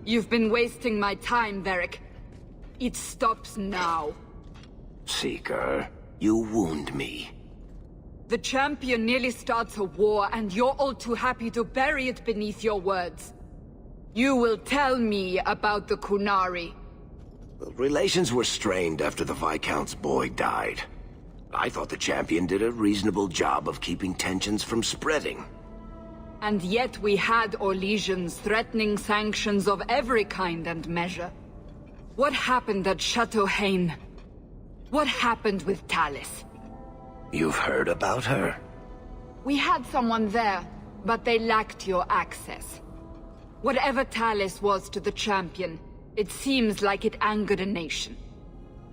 You've been wasting my time, Varric. It stops now. Seeker, you wound me. The champion nearly starts a war, and you're all too happy to bury it beneath your words. You will tell me about the Qunari. Well, relations were strained after the Viscount's boy died. I thought the champion did a reasonable job of keeping tensions from spreading. And yet we had Orlesians threatening sanctions of every kind and measure. What happened at Chateau Hain? What happened with Talis? You've heard about her? We had someone there, but they lacked your access. Whatever Talis was to the champion, it seems like it angered a nation.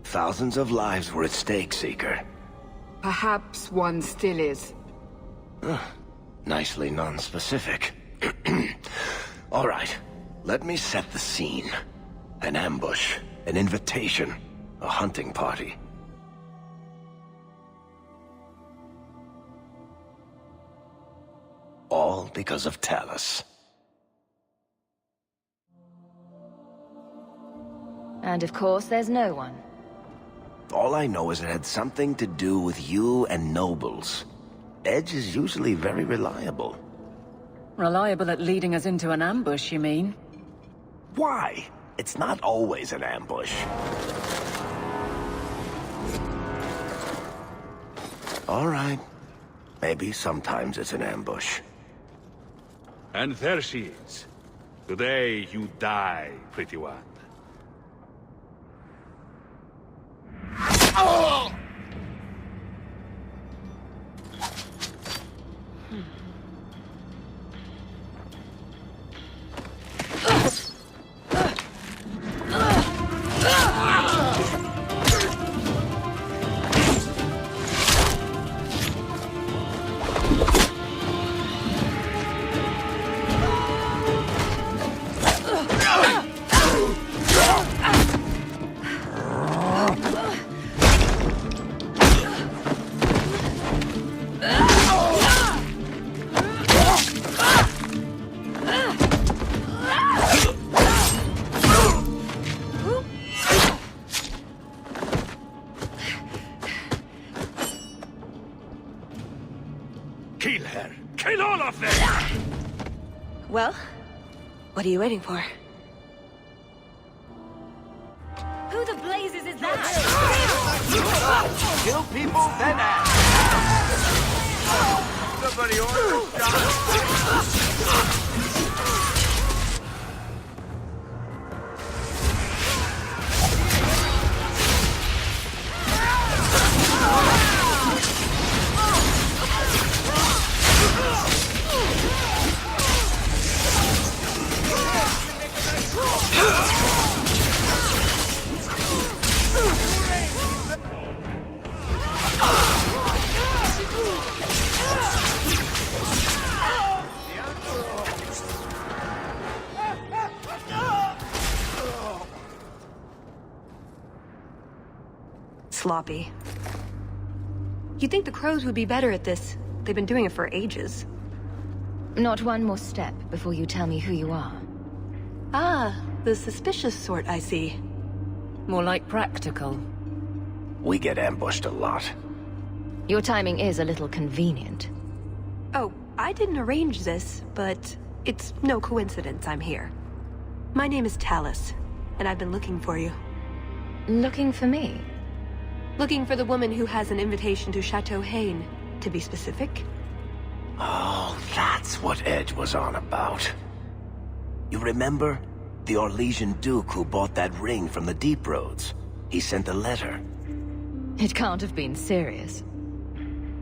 Thousands of lives were at stake, Seeker. Perhaps one still is. Nicely non-specific. All right, let me set the scene. An ambush, an invitation, a hunting party. All because of Talis. And of course, there's no one. All I know is it had something to do with you and nobles. Edge is usually very reliable. Reliable at leading us into an ambush, you mean? Why? It's not always an ambush. All right. Maybe sometimes it's an ambush. And there she is. Today you die, pretty one. Oh! Kill her! Kill all of them! Well, what are you waiting for? Who the blazes is that? Kill people, then act! Somebody order Sloppy. You'd think the crows would be better at this. They've been doing it for ages. Not one more step before you tell me who you are. Ah, the suspicious sort, I see. More like practical. We get ambushed a lot. Your timing is a little convenient. Oh, I didn't arrange this, but it's no coincidence I'm here. My name is Talis, and I've been looking for you. Looking for me? Looking for the woman who has an invitation to Chateau Hain, to be specific. Oh, that's what Edge was on about. You remember? The Orlesian Duke who bought that ring from the Deep Roads. He sent a letter. It can't have been serious.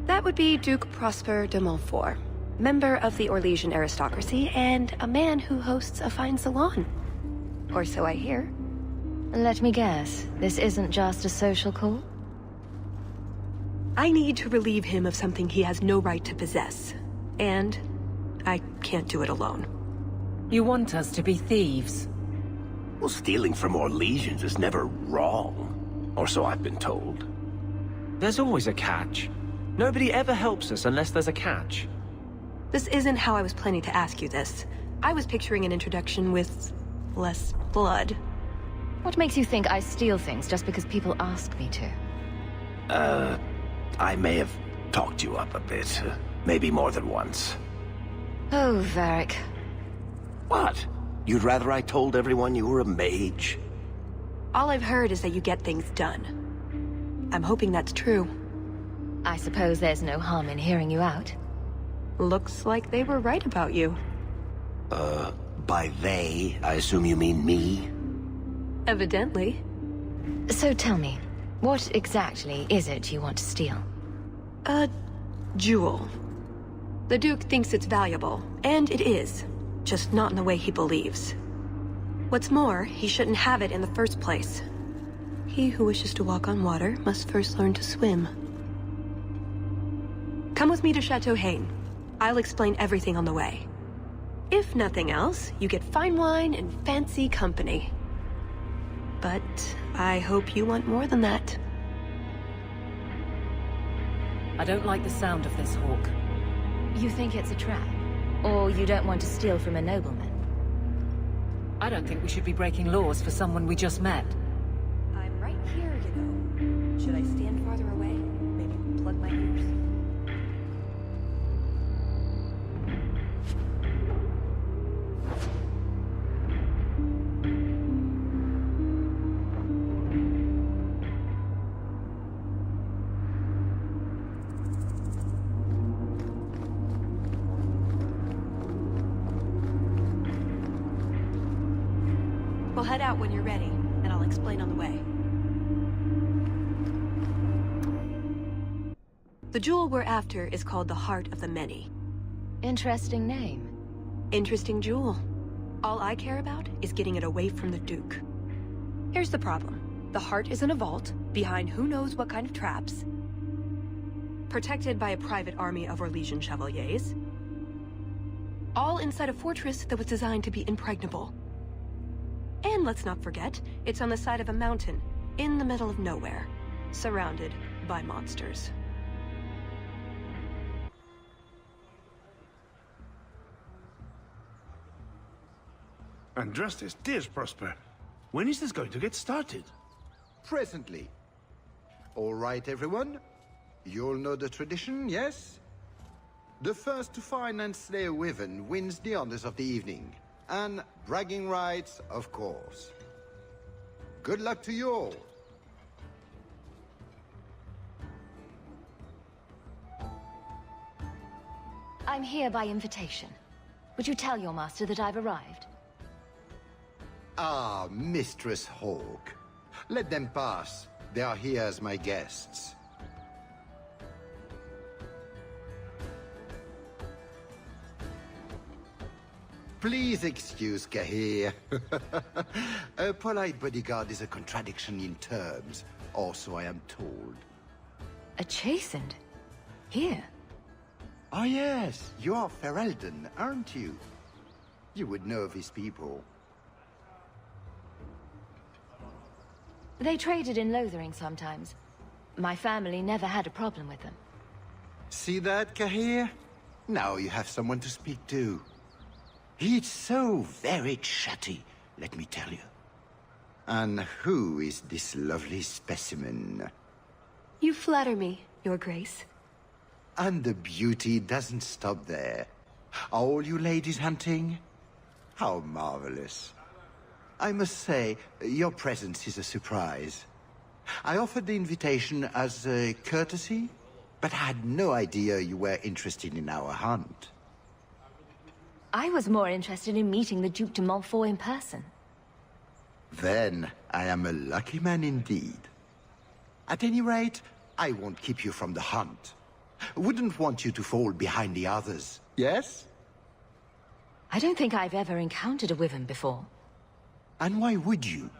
That would be Duke Prosper de Montfort, member of the Orlesian aristocracy and a man who hosts a fine salon. Or so I hear. Let me guess, this isn't just a social call? I need to relieve him of something he has no right to possess. And I can't do it alone. You want us to be thieves? Well, stealing from Orlesians is never wrong. Or so I've been told. There's always a catch. Nobody ever helps us unless there's a catch. This isn't how I was planning to ask you this. I was picturing an introduction with less blood. What makes you think I steal things just because people ask me to? I may have talked you up a bit. Maybe more than once. Oh, Varric. What? You'd rather I told everyone you were a mage? All I've heard is that you get things done. I'm hoping that's true. I suppose there's no harm in hearing you out. Looks like they were right about you. By they, I assume you mean me? Evidently. So tell me, what exactly is it you want to steal? A jewel. The Duke thinks it's valuable, and it is. Just not in the way he believes. What's more, he shouldn't have it in the first place. He who wishes to walk on water must first learn to swim. Come with me to Chateau Hain. I'll explain everything on the way. If nothing else, you get fine wine and fancy company. But I hope you want more than that. I don't like the sound of this, Hawke. You think it's a trap? Or you don't want to steal from a nobleman? I don't think we should be breaking laws for someone we just met. I'm right here, you know. Should I stand farther away? Maybe plug my ears? We'll head out when you're ready, and I'll explain on the way. The jewel we're after is called the Heart of the Many. Interesting name. Interesting jewel. All I care about is getting it away from the Duke. Here's the problem. The heart is in a vault, behind who knows what kind of traps. Protected by a private army of Orlesian chevaliers. All inside a fortress that was designed to be impregnable. And let's not forget, it's on the side of a mountain, in the middle of nowhere, surrounded by monsters. Andrastes, dears Prosper, when is this going to get started? Presently. All right, everyone? You all know the tradition, yes? The first to find and slay a wyvern wins the honors of the evening. And bragging rights, of course. Good luck to you all. I'm here by invitation. Would you tell your master that I've arrived? Ah, Mistress Hawke. Let them pass. They are here as my guests. Please excuse Cahir. A polite bodyguard is a contradiction in terms, or so I am told. A chastened? Here? Ah yes, you are Ferelden, aren't you? You would know these people. They traded in Lothering sometimes. My family never had a problem with them. See that, Cahir? Now you have someone to speak to. It's so very chatty, let me tell you. And who is this lovely specimen? You flatter me, Your Grace. And the beauty doesn't stop there. Are all you ladies hunting? How marvelous. I must say, your presence is a surprise. I offered the invitation as a courtesy, but I had no idea you were interested in our hunt. I was more interested in meeting the Duke de Montfort in person. Then I am a lucky man indeed. At any rate, I won't keep you from the hunt. Wouldn't want you to fall behind the others, yes? I don't think I've ever encountered a wyvern before. And why would you?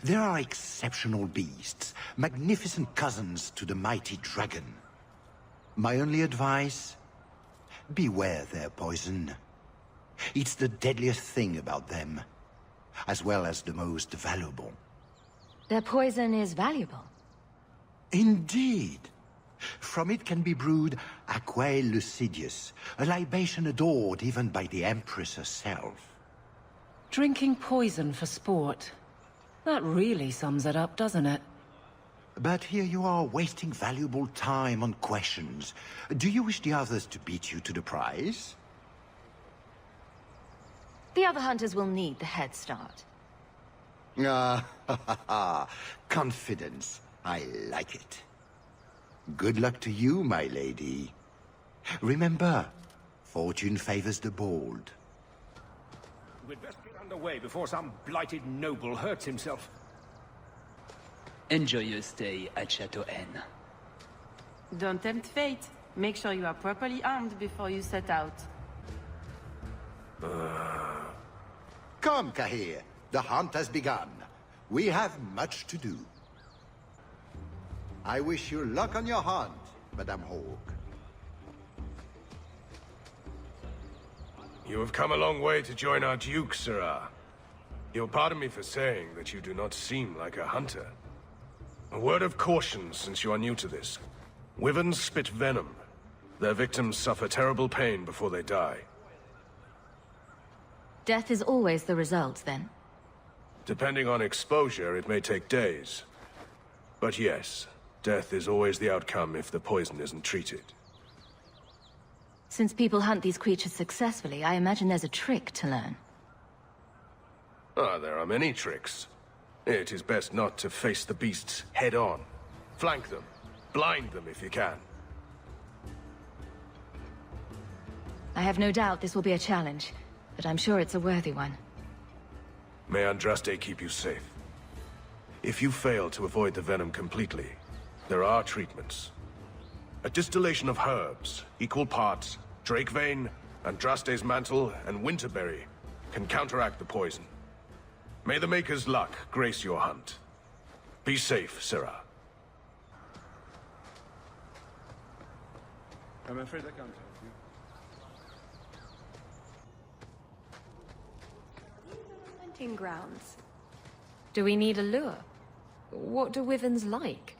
There are exceptional beasts, magnificent cousins to the mighty dragon. My only advice? Beware their poison. It's the deadliest thing about them, as well as the most valuable. Their poison is valuable. Indeed. From it can be brewed Aquae Lucidius, a libation adored even by the Empress herself. Drinking poison for sport. That really sums it up, doesn't it? But here you are wasting valuable time on questions. Do you wish the others to beat you to the prize? The other hunters will need the head start. Ah, confidence. I like it. Good luck to you, my lady. Remember, fortune favors the bold. We'd best get underway before some blighted noble hurts himself. Enjoy your stay at Chateau N. Don't tempt fate. Make sure you are properly armed before you set out. Come, Kahir. The hunt has begun. We have much to do. I wish you luck on your hunt, Madame Hawke. You have come a long way to join our Duke, Sirrah. You'll pardon me for saying that you do not seem like a hunter. A word of caution since you are new to this. Wyverns spit venom. Their victims suffer terrible pain before they die. Death is always the result, then? Depending on exposure, it may take days. But yes, death is always the outcome if the poison isn't treated. Since people hunt these creatures successfully, I imagine there's a trick to learn. Ah, there are many tricks. It is best not to face the beasts head-on. Flank them. Blind them if you can. I have no doubt this will be a challenge, but I'm sure it's a worthy one. May Andraste keep you safe. If you fail to avoid the venom completely, there are treatments. A distillation of herbs, equal parts, Drakevane, Andraste's mantle, and Winterberry can counteract the poison. May the Maker's luck grace your hunt. Be safe, Sirrah. I'm afraid I can't help you. Hunting grounds. Do we need a lure? What do wyverns like?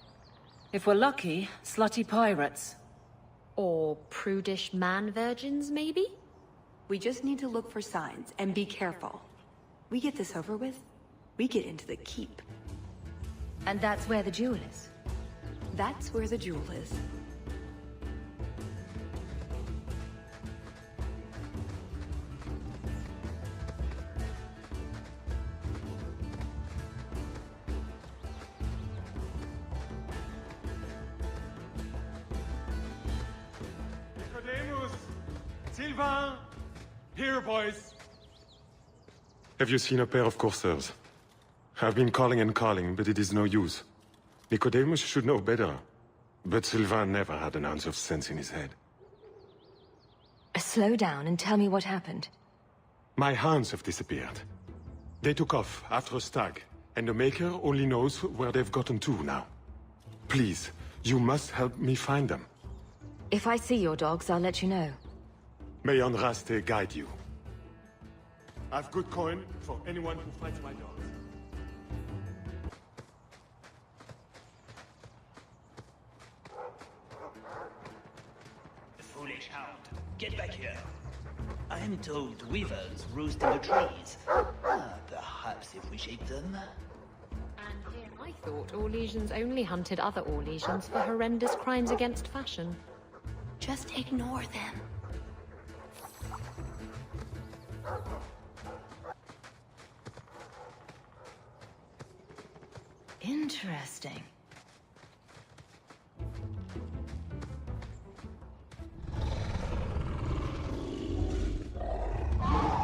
If we're lucky, slutty pirates. Or prudish man-virgins, maybe? We just need to look for signs, and be careful. We get this over with, we get into the keep. And that's where the jewel is? That's where the jewel is. Nicodemus! Sylvain! Here, boys! Have you seen a pair of coursers? I've been calling and calling, but it is no use. Nicodemus should know better. But Sylvain never had an ounce of sense in his head. Slow down and tell me what happened. My hounds have disappeared. They took off after a stag, and the Maker only knows where they've gotten to now. Please, you must help me find them. If I see your dogs, I'll let you know. May Andraste guide you. I've good coin for anyone who fights my dogs. The foolish hound. Get back here. I am told wyverns roost in the trees. Perhaps if we shake them. And here I thought Orlesians only hunted other Orlesians for horrendous crimes against fashion. Just ignore them. Interesting.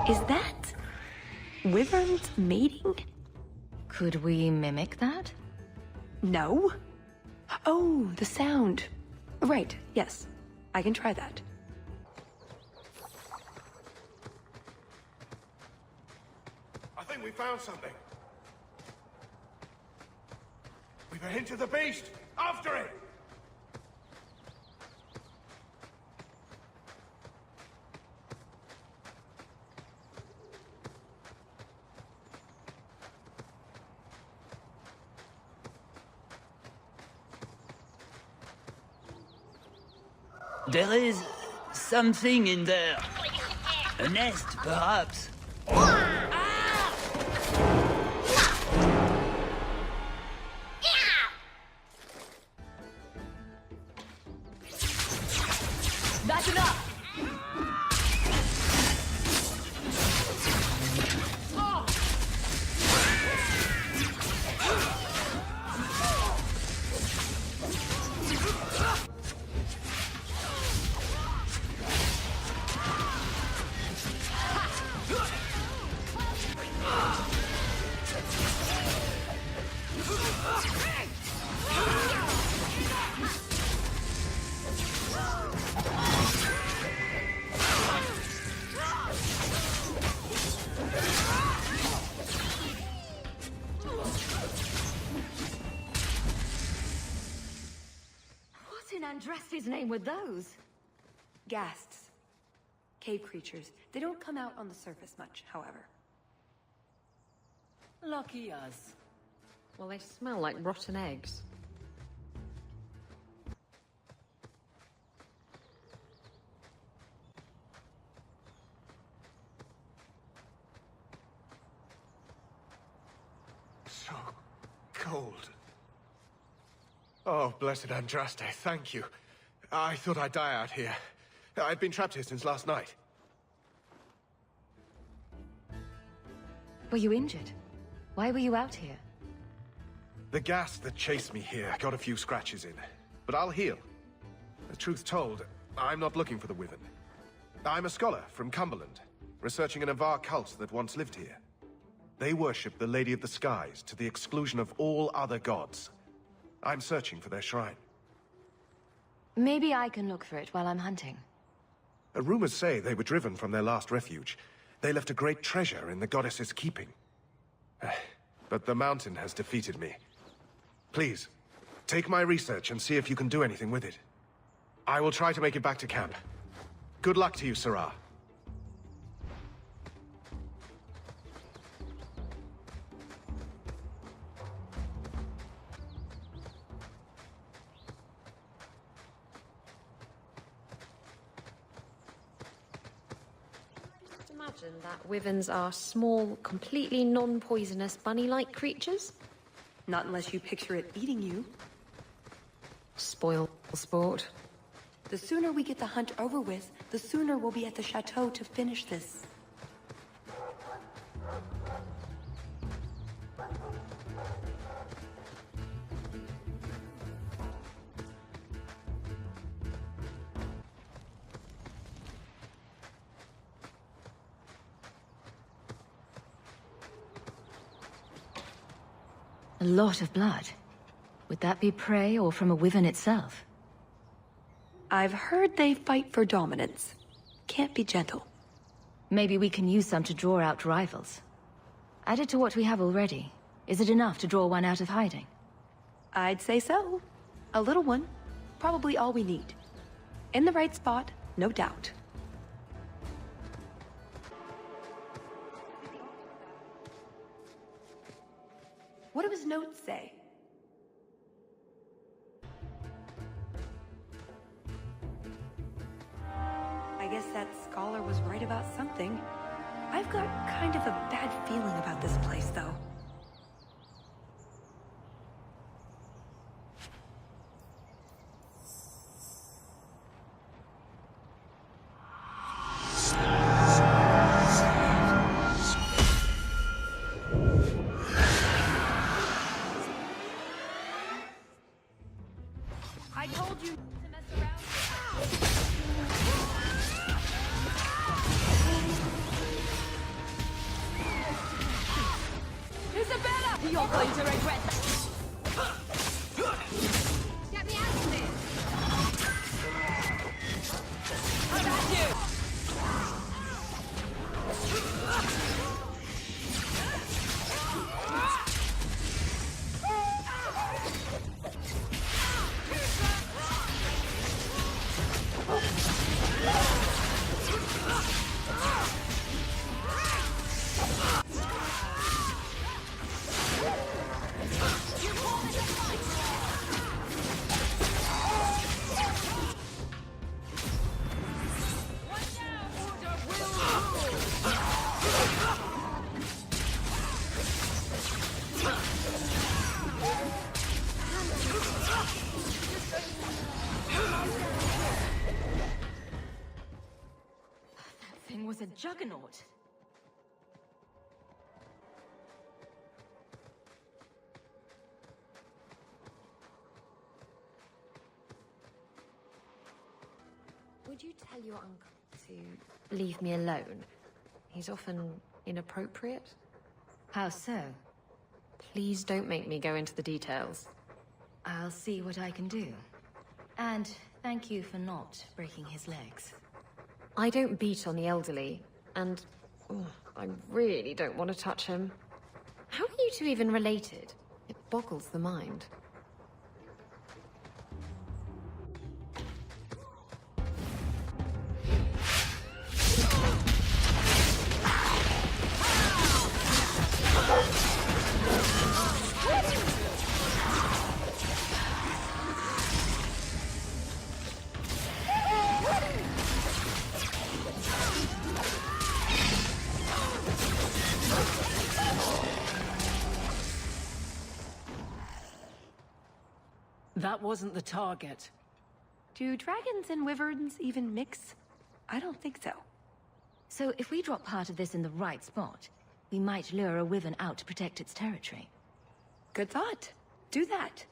Is that wyverns mating? Could we mimic that? No. Oh, the sound. Right, yes. I can try that. I think we found something. We've a hint of the beast! After it! There is something in there. A nest, perhaps. That's enough! What in Andraste's name were those? Ghasts. Cave creatures. They don't come out on the surface much, however. Lucky us. Well, they smell like rotten eggs. So cold. Oh, blessed Andraste, thank you. I thought I'd die out here. I've been trapped here since last night. Were you injured? Why were you out here? The gas that chased me here got a few scratches in, but I'll heal. The truth told, I'm not looking for the Wyvern. I'm a scholar from Cumberland, researching an Avar cult that once lived here. They worship the Lady of the Skies to the exclusion of all other gods. I'm searching for their shrine. Maybe I can look for it while I'm hunting. Rumors say they were driven from their last refuge. They left a great treasure in the goddess's keeping. But the mountain has defeated me. Please, take my research and see if you can do anything with it. I will try to make it back to camp. Good luck to you, Sirah. Imagine that wyverns are small, completely non-poisonous, bunny-like creatures? Not unless you picture it eating you. Spoil sport. The sooner we get the hunt over with, the sooner we'll be at the chateau to finish this. A lot of blood. Would that be prey or from a wyvern itself? I've heard they fight for dominance. Can't be gentle. Maybe we can use some to draw out rivals. Added to what we have already, is it enough to draw one out of hiding? I'd say so. A little one. Probably all we need. In the right spot, no doubt. What do his notes say? I guess that scholar was right about something. I've got kind of a bad feeling about this place, though. I told you to mess around. Isabella! You're going to regret that. Get me out of this! How about you? was a juggernaut. Would you tell your uncle to leave me alone? He's often inappropriate. How so? Please don't make me go into the details. I'll see what I can do. And thank you for not breaking his legs. I don't beat on the elderly, and I really don't want to touch him. How are you two even related? It boggles the mind. That wasn't the target. Do dragons and wyverns even mix? I don't think so. So if we drop part of this in the right spot, we might lure a wyvern out to protect its territory. Good thought. Do that.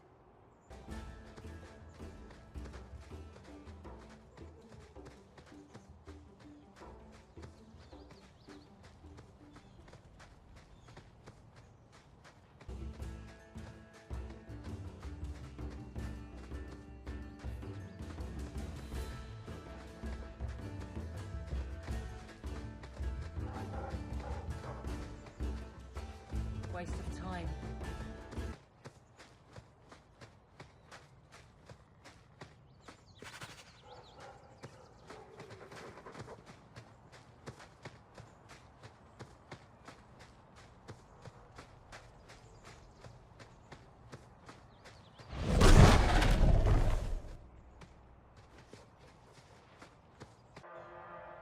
Waste of time.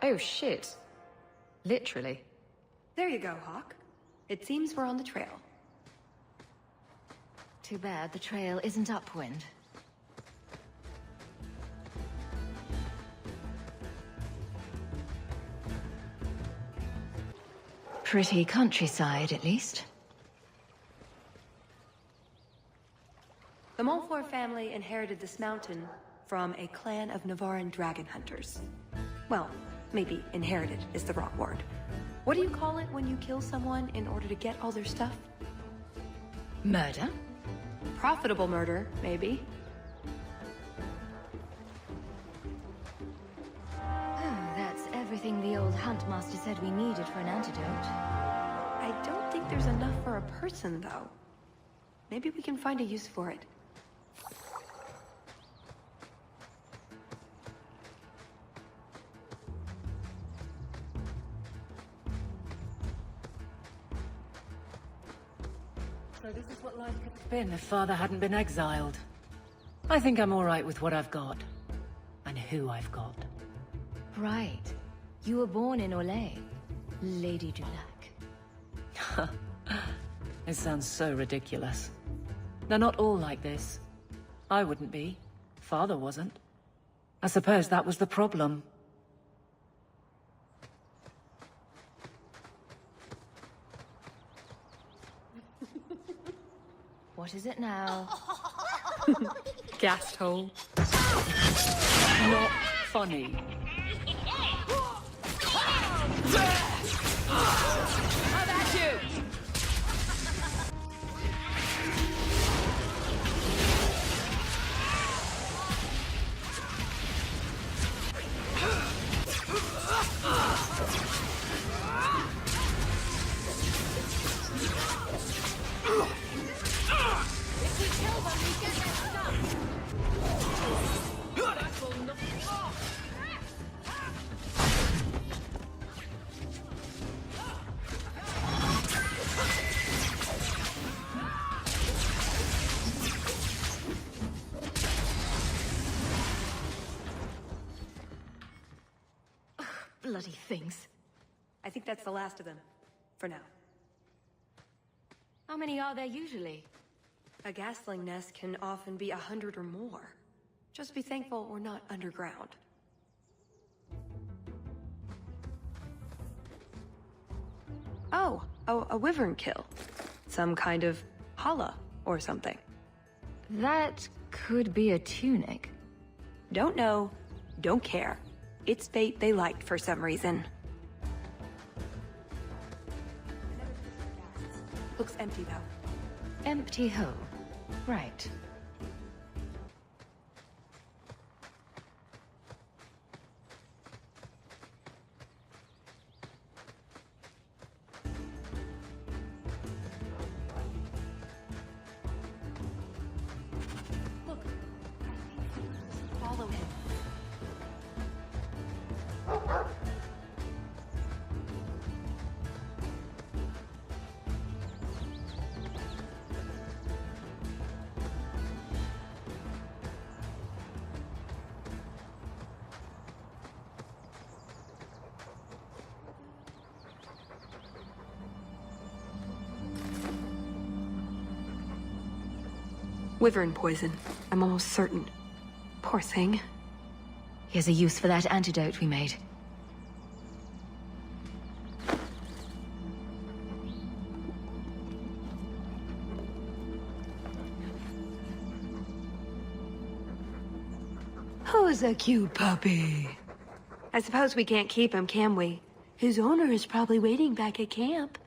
Oh shit. Literally. There you go, Hawk. It seems we're on the trail. Too bad the trail isn't upwind. Pretty countryside, at least. The Montfort family inherited this mountain from a clan of Navaran dragon hunters. Well, maybe inherited is the wrong word. What do you call it when you kill someone in order to get all their stuff? Murder? Profitable murder, maybe. Oh, that's everything the old Huntmaster said we needed for an antidote. I don't think there's enough for a person, though. Maybe we can find a use for it. So this is what life could have been if Father hadn't been exiled. I think I'm all right with what I've got. And who I've got. Right. You were born in Orlais, Lady Dulac. It sounds so ridiculous. They're not all like this. I wouldn't be. Father wasn't. I suppose that was the problem. What is it now? Gas hole. Not funny. How about you? If we kill them, we get their stuff. That will knock you off. Bloody things. I think that's the last of them. For now. How many are there usually? A gasling nest can often be 100 or more. Just be thankful we're not underground. Oh, a wyvern kill. Some kind of holla or something. That could be a tunic. Don't know, don't care. It's fate they liked for some reason. Looks empty though. Empty hole. Right. Look. Follow him. Wyvern poison. I'm almost certain. Poor thing. Here's a use for that antidote we made. Who's a cute puppy? I suppose we can't keep him, can we? His owner is probably waiting back at camp.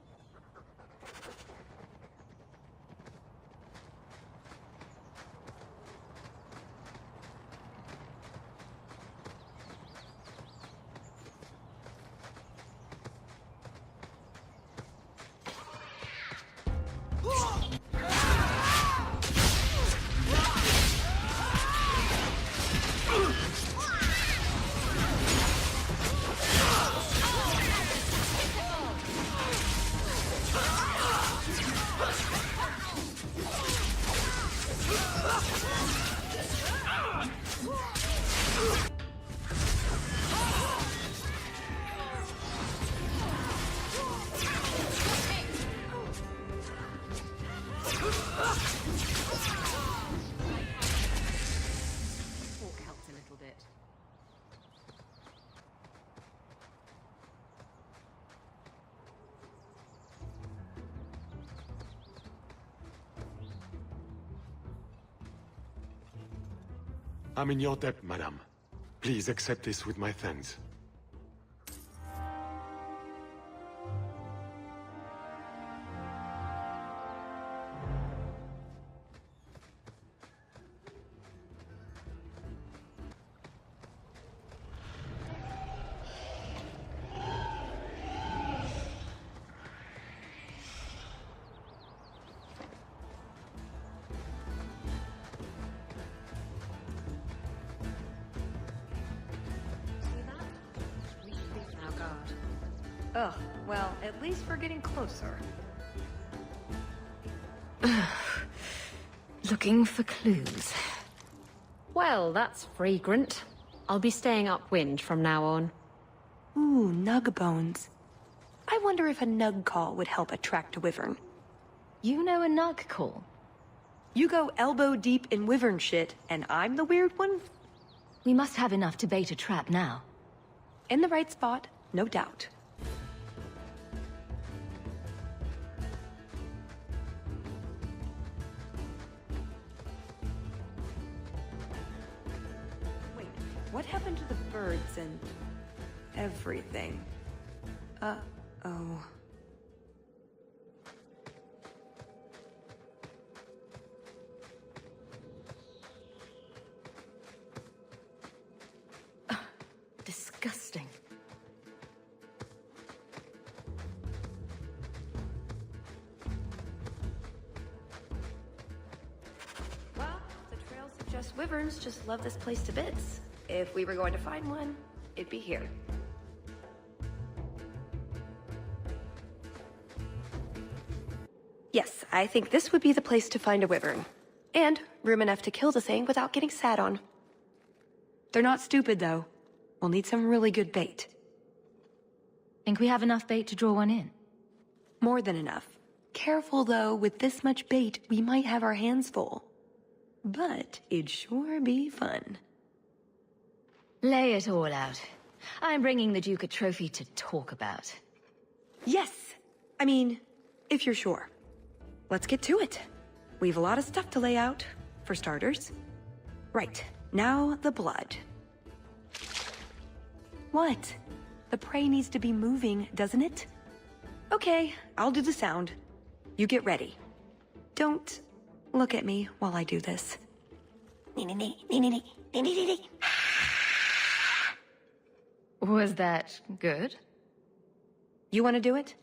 I'm in your debt, madame. Please accept this with my thanks. Ugh, well, at least we're getting closer. Looking for clues. Well, that's fragrant. I'll be staying upwind from now on. Ooh, nug bones. I wonder if a nug call would help attract a wyvern. You know a nug call? You go elbow deep in wyvern shit, and I'm the weird one? We must have enough to bait a trap now. In the right spot, no doubt. Wait, what happened to the birds and everything? Uh-oh. Disgusting. Well, the trail suggests wyverns just love this place to bits. If we were going to find one, it'd be here. Yes, I think this would be the place to find a wyvern. And room enough to kill the thing without getting sat on. They're not stupid, though. We'll need some really good bait. Think we have enough bait to draw one in? More than enough. Careful, though, with this much bait, we might have our hands full. But it'd sure be fun. Lay it all out. I'm bringing the Duke a trophy to talk about. Yes! I mean, if you're sure. Let's get to it. We've a lot of stuff to lay out, for starters. Right, now the blood. What? The prey needs to be moving, doesn't it? Okay, I'll do the sound. You get ready. Don't look at me while I do this. Was that good? You want to do it?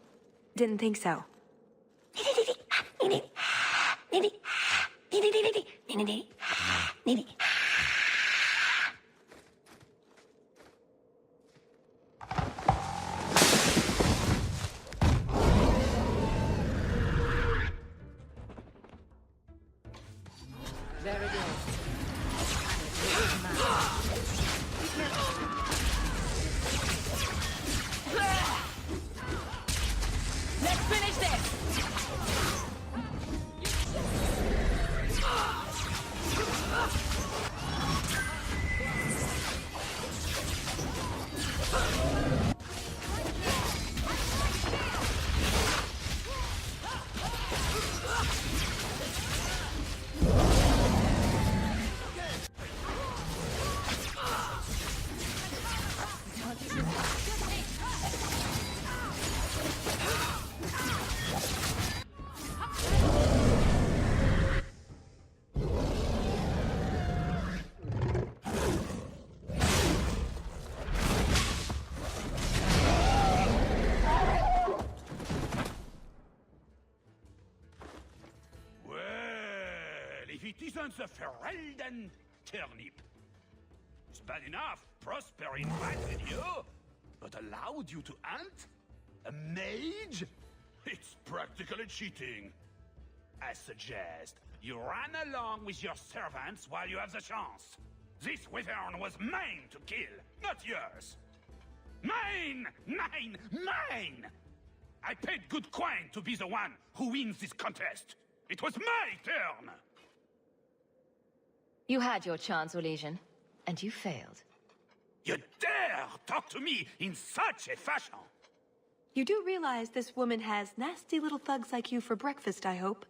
Didn't think so. There it is. Let's finish this! If it isn't the Ferelden turnip. It's bad enough Prosper invited you, but allowed you to hunt? A mage? It's practically cheating. I suggest you run along with your servants while you have the chance. This wyvern was mine to kill, not yours. Mine! Mine! Mine! I paid good coin to be the one who wins this contest. It was my turn! You had your chance, Orlesian, and you failed. You dare talk to me in such a fashion? You do realize this woman has nasty little thugs like you for breakfast, I hope?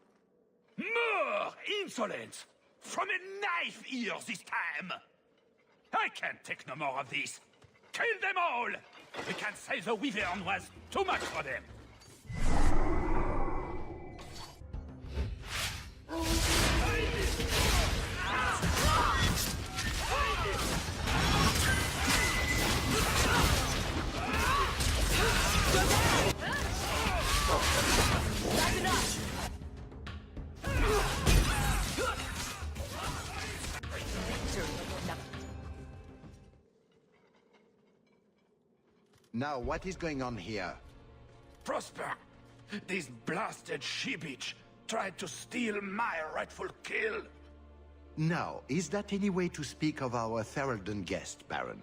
More insolence! From a knife ear this time! I can't take no more of this. Kill them all! We can say the wyvern was too much for them. Now, what is going on here? Prosper, this blasted she-bitch tried to steal my rightful kill. Now, is that any way to speak of our Ferelden guest, Baron?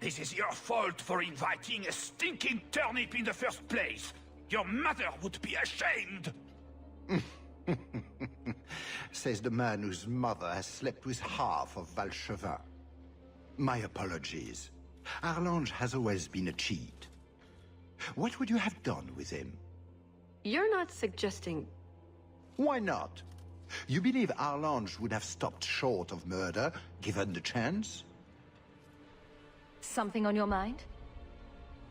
This is your fault for inviting a stinking turnip in the first place. Your mother would be ashamed. Says the man whose mother has slept with half of Valchevin. My apologies. Arlange has always been a cheat. What would you have done with him? You're not suggesting... Why not? You believe Arlange would have stopped short of murder, given the chance? Something on your mind?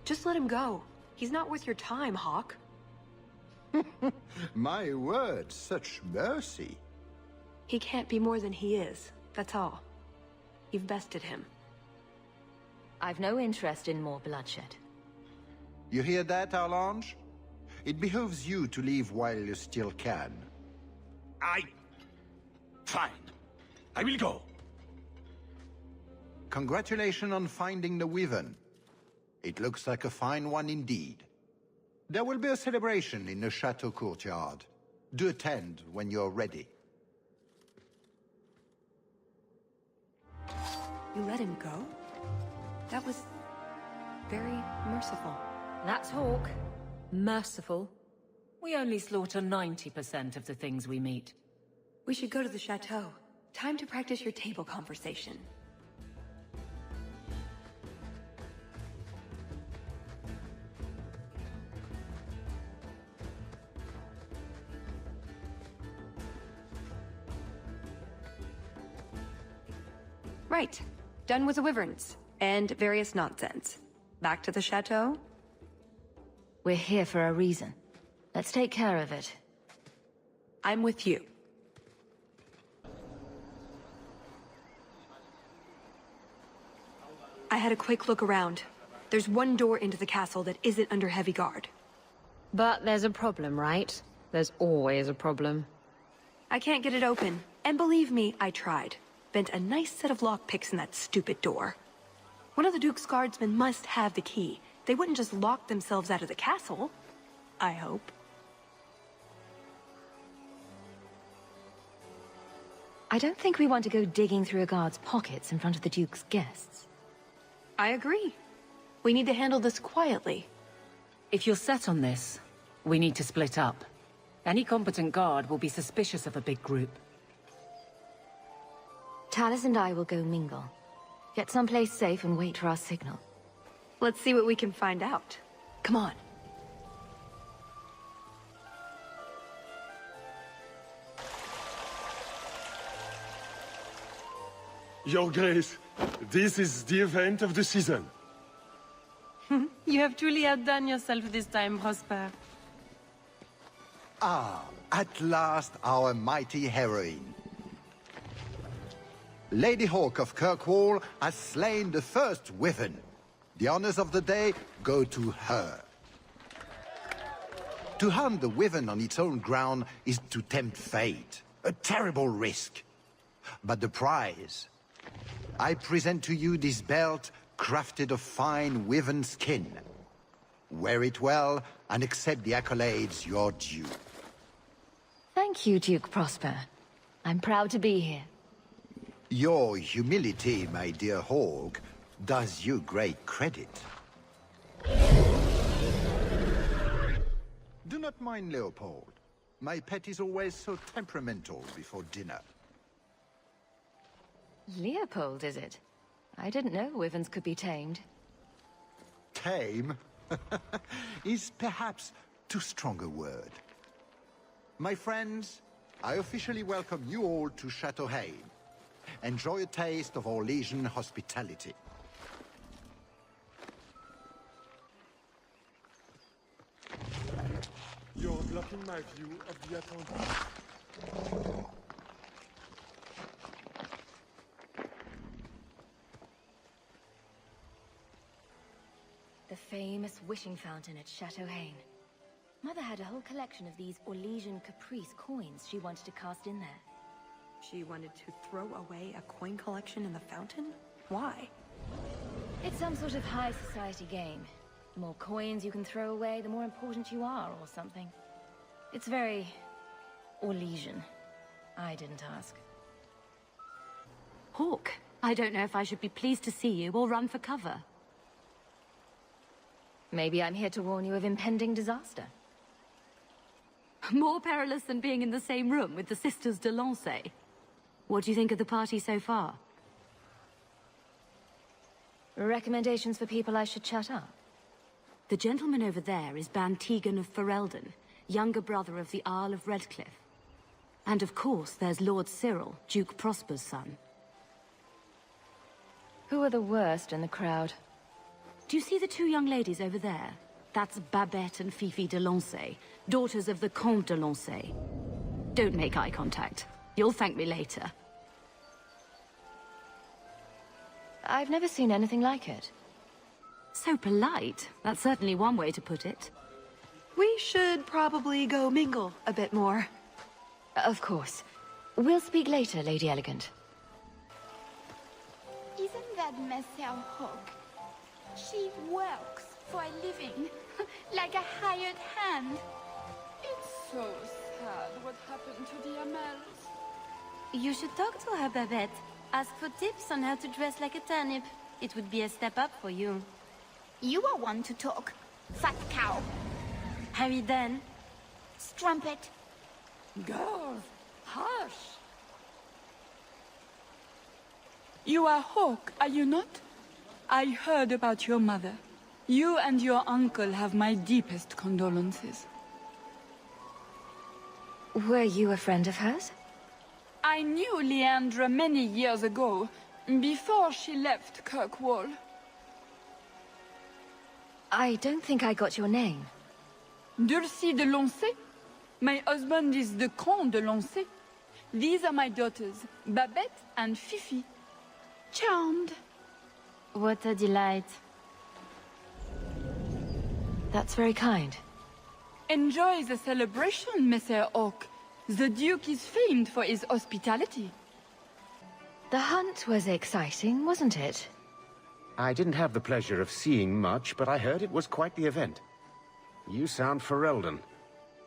Just let him go. He's not worth your time, Hawke. My word, such mercy. He can't be more than he is, that's all. You've bested him. I've no interest in more bloodshed. You hear that, Arlange? It behooves you to leave while you still can. Fine. I will go. Congratulations on finding the Wyvern. It looks like a fine one indeed. There will be a celebration in the chateau courtyard. Do attend when you're ready. You let him go? That was... very merciful. That's Hawke. Merciful. We only slaughter 90% of the things we meet. We should go to the chateau. Time to practice your table conversation. Right. Done with the wyverns. And various nonsense. Back to the chateau? We're here for a reason. Let's take care of it. I'm with you. I had a quick look around. There's one door into the castle that isn't under heavy guard. But there's a problem, right? There's always a problem. I can't get it open. And believe me, I tried. Bent a nice set of lockpicks in that stupid door. One of the Duke's guardsmen must have the key. They wouldn't just lock themselves out of the castle. I hope. I don't think we want to go digging through a guard's pockets in front of the Duke's guests. I agree. We need to handle this quietly. If you're set on this, we need to split up. Any competent guard will be suspicious of a big group. Tallis and I will go mingle. Get someplace safe and wait for our signal. Let's see what we can find out. Come on. Your Grace, this is the event of the season. You have truly outdone yourself this time, Prosper. Ah, at last our mighty heroine. Lady Hawke of Kirkwall has slain the first wyvern. The honors of the day go to her. To hunt the wyvern on its own ground is to tempt fate. A terrible risk. But the prize... I present to you this belt crafted of fine wyvern skin. Wear it well and accept the accolades you're due. Thank you, Duke Prosper. I'm proud to be here. Your humility, my dear Hawke, does you great credit. Do not mind Leopold. My pet is always so temperamental before dinner. Leopold, is it? I didn't know wyverns could be tamed. Tame is perhaps too strong a word. My friends, I officially welcome you all to Chateau Hain. Enjoy a taste of Orlesian hospitality. You're blocking my view of the Atlantic. The famous wishing fountain at Chateau Hain. Mother had a whole collection of these Orlesian caprice coins she wanted to cast in there. She wanted to throw away a coin collection in the fountain? Why? It's some sort of high society game. The more coins you can throw away, the more important you are, or something. It's very... Orlesian. I didn't ask. Hawke, I don't know if I should be pleased to see you or run for cover. Maybe I'm here to warn you of impending disaster. More perilous than being in the same room with the Sisters de Lancey. What do you think of the party so far? Recommendations for people I should chat up? The gentleman over there is Bantegan of Ferelden, younger brother of the Earl of Redcliffe. And of course, there's Lord Cyril, Duke Prosper's son. Who are the worst in the crowd? Do you see the two young ladies over there? That's Babette and Fifi de Lancey, daughters of the Comte de Lancey. Don't make eye contact. You'll thank me later. I've never seen anything like it. So polite. That's certainly one way to put it. We should probably go mingle a bit more. Of course. We'll speak later, Lady Elegant. Isn't that Marcel Hawke? She works for a living, like a hired hand. It's so sad what happened to the Amels. You should talk to her, Babette. Ask for tips on how to dress like a turnip. It would be a step up for you. You are one to talk, fat cow. Harry then. Strumpet. Girls, hush! You are Hawke, are you not? I heard about your mother. You and your uncle have my deepest condolences. Were you a friend of hers? I knew Leandra many years ago. Before she left Kirkwall. I don't think I got your name. Dulcie de Lancey. My husband is the Comte de Lancey. These are my daughters, Babette and Fifi. Charmed. What a delight. That's very kind. Enjoy the celebration, Messire Hawke. The Duke is famed for his hospitality. The hunt was exciting, wasn't it? I didn't have the pleasure of seeing much, but I heard it was quite the event. You sound Ferelden.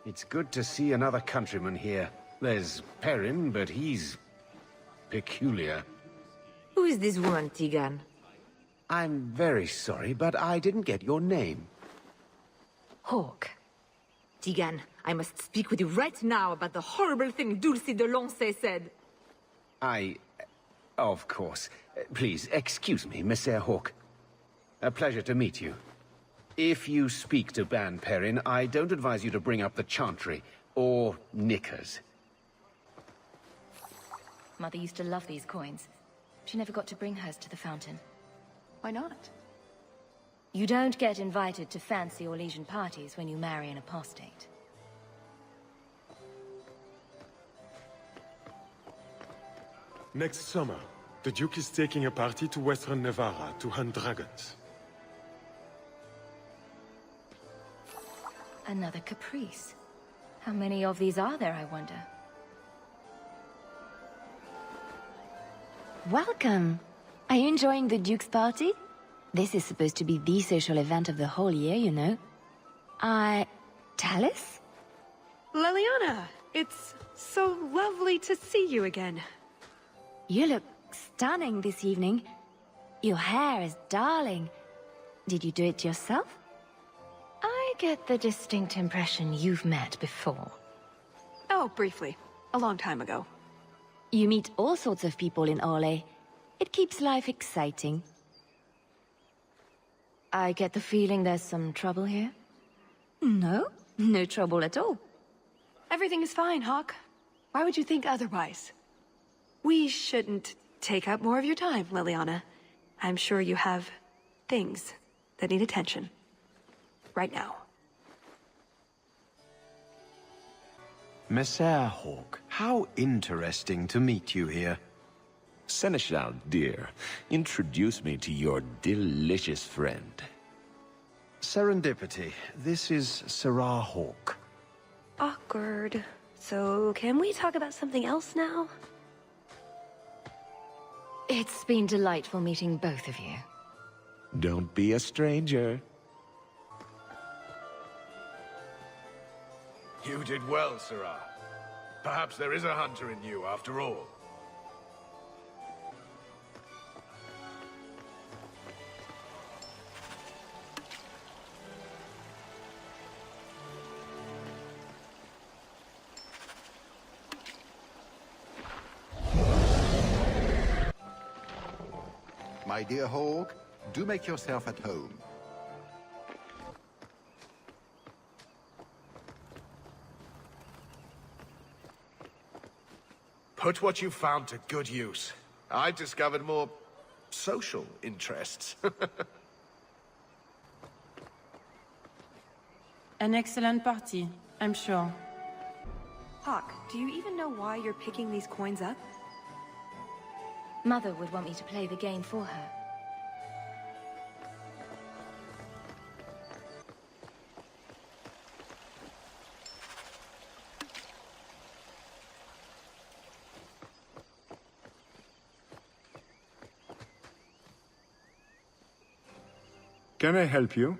It's good to see another countryman here. There's Perrin, but he's peculiar. Who is this woman, Tegan? I'm very sorry, but I didn't get your name. Hawke. Tegan, I must speak with you right now about the horrible thing Dulcie de Lancey said. Of course. Please, excuse me, Messire Hawke. A pleasure to meet you. If you speak to Ban Perrin, I don't advise you to bring up the Chantry, or knickers. Mother used to love these coins. She never got to bring hers to the fountain. Why not? You don't get invited to fancy Orlesian parties when you marry an apostate. Next summer, the Duke is taking a party to Western Navarra to hunt dragons. Another caprice. How many of these are there, I wonder? Welcome! Are you enjoying the Duke's party? This is supposed to be the social event of the whole year, you know. Talis? Leliana, it's so lovely to see you again. You look stunning this evening. Your hair is darling. Did you do it yourself? I get the distinct impression you've met before. Oh, briefly. A long time ago. You meet all sorts of people in Orlais. It keeps life exciting. I get the feeling there's some trouble here? No, no trouble at all. Everything is fine, Hawke. Why would you think otherwise? We shouldn't take up more of your time, Leliana. I'm sure you have things that need attention. Right now. Messire Hawke, how interesting to meet you here. Seneschal, dear, introduce me to your delicious friend. Serendipity, this is Serah Hawke. Awkward. So, can we talk about something else now? It's been delightful meeting both of you. Don't be a stranger. You did well, Serah. Perhaps there is a hunter in you, after all. My dear Hawke, do make yourself at home. Put what you found to good use. I discovered more social interests. An excellent party, I'm sure. Hawke, do you even know why you're picking these coins up? Mother would want me to play the game for her. Can I help you?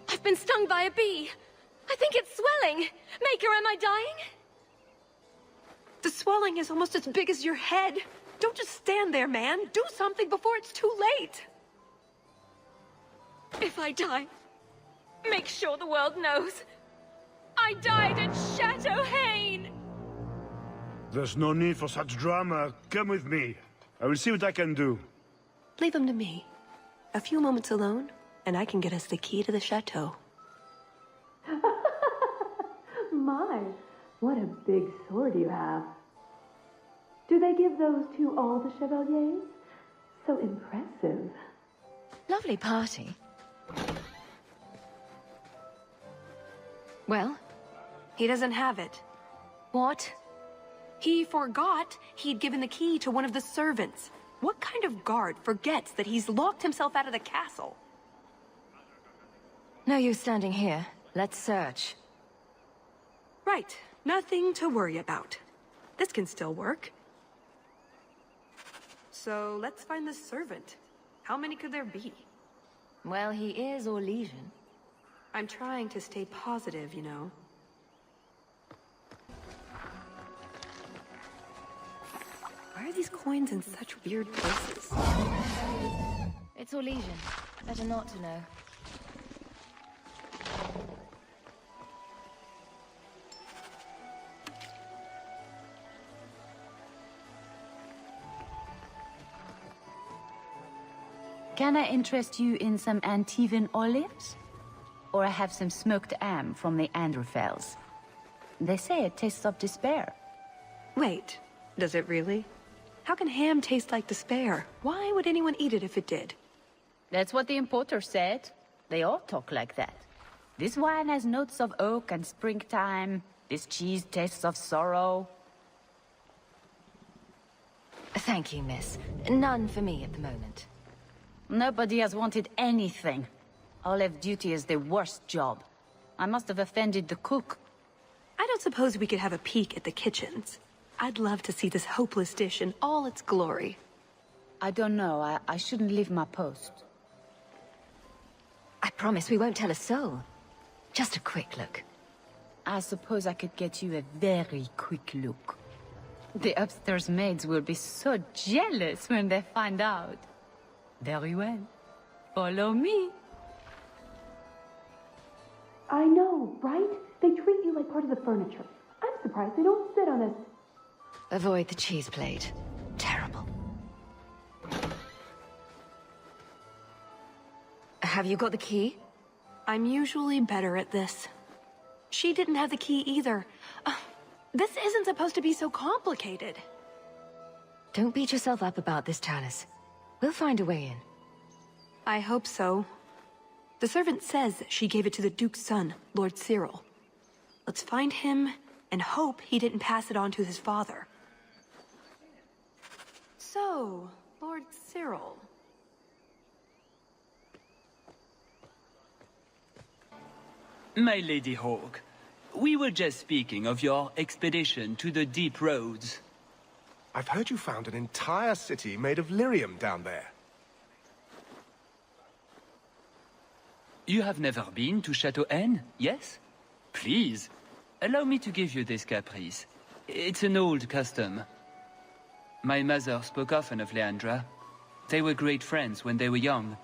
I've been stung by a bee. I think it's swelling. Maker, am I dying? The swelling is almost as big as your head. Don't just stand there, man. Do something before it's too late. If I die, make sure the world knows. I died at Chateau Hain. There's no need for such drama. Come with me. I will see what I can do. Leave him to me. A few moments alone, and I can get us the key to the chateau. My, what a big sword you have. Do they give those to all the Chevaliers? So impressive. Lovely party. Well, he doesn't have it. What? He forgot he'd given the key to one of the servants. What kind of guard forgets that he's locked himself out of the castle? No use standing here. Let's search. Right. Nothing to worry about. This can still work. So, let's find the servant. How many could there be? Well, he is Orlesian. I'm trying to stay positive, you know. Why are these coins in such weird places? It's Orlesian. Better not to know. Can I interest you in some Antivan olives? Or I have some smoked ham from the Androfels. They say it tastes of despair. Wait, does it really? How can ham taste like despair? Why would anyone eat it if it did? That's what the importer said. They all talk like that. This wine has notes of oak and springtime. This cheese tastes of sorrow. Thank you, miss. None for me at the moment. Nobody has wanted anything. Olive duty is the worst job. I must have offended the cook. I don't suppose we could have a peek at the kitchens. I'd love to see this hopeless dish in all its glory. I don't know. I shouldn't leave my post. I promise we won't tell a soul. Just a quick look. I suppose I could get you a very quick look. The upstairs maids will be so jealous when they find out. Very well. Follow me. I know, right? They treat you like part of the furniture. I'm surprised they don't sit on it. Avoid the cheese plate. Terrible. Have you got the key? I'm usually better at this. She didn't have the key either. This isn't supposed to be so complicated. Don't beat yourself up about this, Tallis. We'll find a way in. I hope so. The servant says she gave it to the Duke's son, Lord Cyril. Let's find him and hope he didn't pass it on to his father. So, Lord Cyril. My Lady Hawke, we were just speaking of your expedition to the Deep Roads. I've heard you found an entire city made of lyrium down there. You have never been to Chateau Haine, yes? Please, allow me to give you this caprice. It's an old custom. My mother spoke often of Leandra. They were great friends when they were young.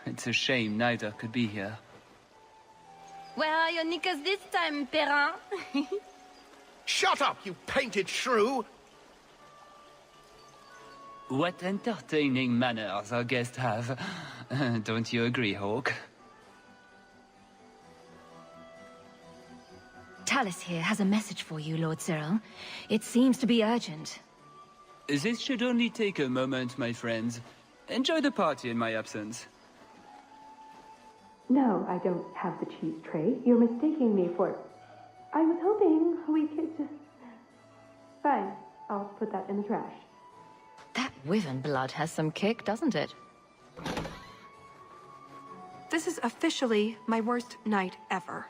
It's a shame neither could be here. Where are your knickers this time, Perrin? Shut up, you painted shrew! What entertaining manners our guests have. Don't you agree, Hawke? Tallis here has a message for you, Lord Cyril. It seems to be urgent. This should only take a moment, my friends. Enjoy the party in my absence. No, I don't have the cheese tray. You're mistaking me for... I was hoping we could... Fine, I'll put that in the trash. That Wyvern blood has some kick, doesn't it? This is officially my worst night ever.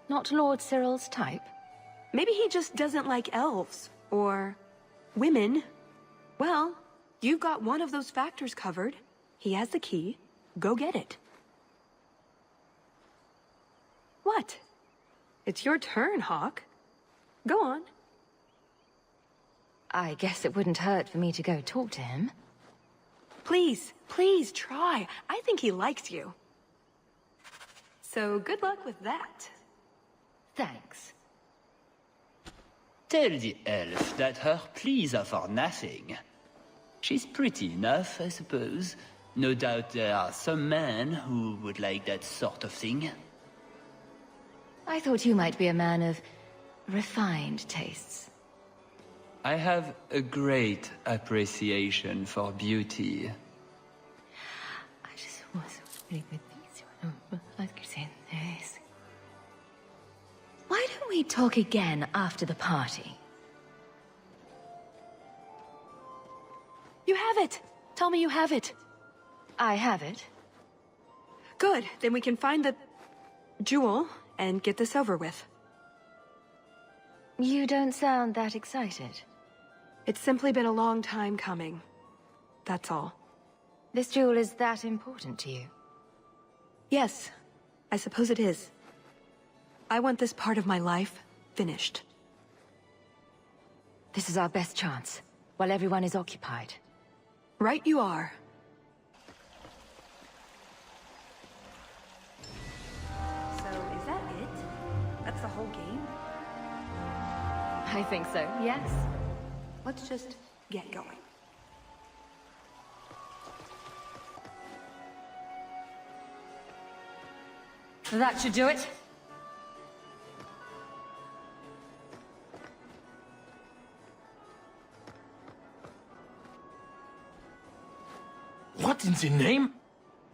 Not Lord Cyril's type? Maybe he just doesn't like elves. Or... women. Well, you've got one of those factors covered. He has the key. Go get it. What? It's your turn, Hawke. Go on. I guess it wouldn't hurt for me to go talk to him. Please, please try. I think he likes you. So good luck with that. Thanks. Tell the elf that her pleas are for nothing. She's pretty enough, I suppose. No doubt there are some men who would like that sort of thing. I thought you might be a man of refined tastes. I have a great appreciation for beauty. I just was really good things. Why don't we talk again after the party? You have it! Tell me you have it. I have it. Good, then we can find the jewel and get this over with. You don't sound that excited. It's simply been a long time coming. That's all. This jewel is that important to you? Yes, I suppose it is. I want this part of my life finished. This is our best chance, while everyone is occupied. Right you are. So, is that it? That's the whole game? I think so, yes. Let's just get going. That should do it. What in the name?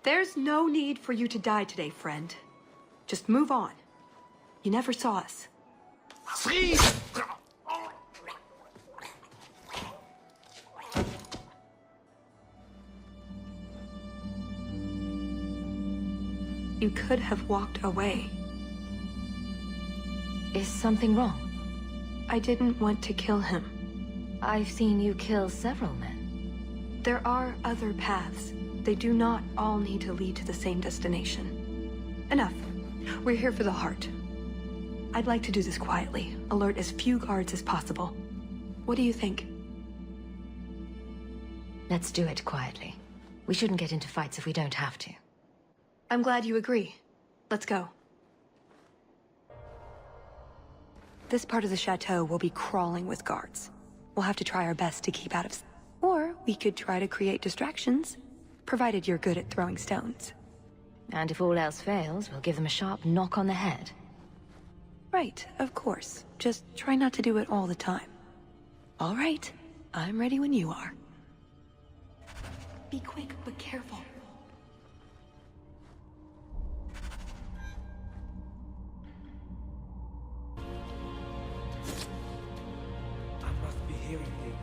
There's no need for you to die today, friend. Just move on. You never saw us. Freeze! You could have walked away. Is something wrong? I didn't want to kill him. I've seen you kill several men. There are other paths. They do not all need to lead to the same destination. Enough. We're here for the heart. I'd like to do this quietly. Alert as few guards as possible. What do you think? Let's do it quietly. We shouldn't get into fights if we don't have to. I'm glad you agree. Let's go. This part of the chateau will be crawling with guards. We'll have to try our best to keep out of... Or we could try to create distractions, provided you're good at throwing stones. And if all else fails, we'll give them a sharp knock on the head. Right, of course. Just try not to do it all the time. All right, I'm ready when you are. Be quick, but careful. I must be hearing things.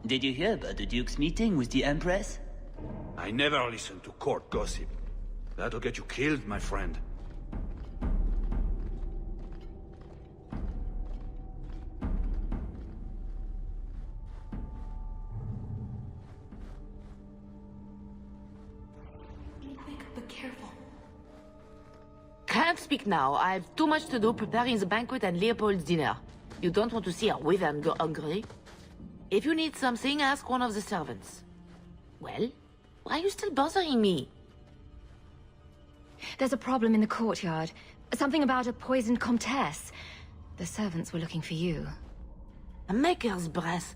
Did you hear about the Duke's meeting with the Empress? I never listen to court gossip. That'll get you killed, my friend. Be quick, but careful. Can't speak now. I have too much to do preparing the banquet and Leopold's dinner. You don't want to see her with and go hungry. If you need something, ask one of the servants. Well, why are you still bothering me? There's a problem in the courtyard. Something about a poisoned comtesse. The servants were looking for you. A maker's breath.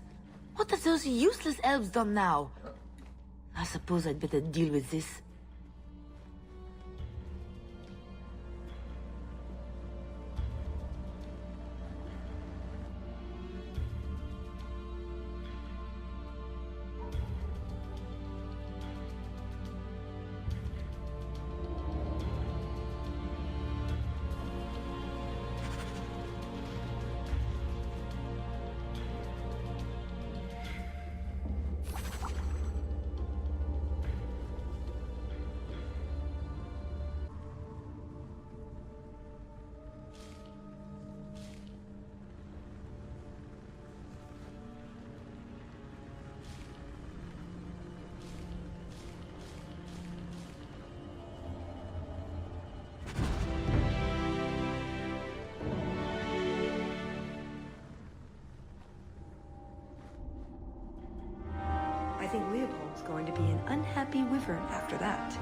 What have those useless elves done now? I suppose I'd better deal with this. I think Leopold's going to be an unhappy wyvern after that.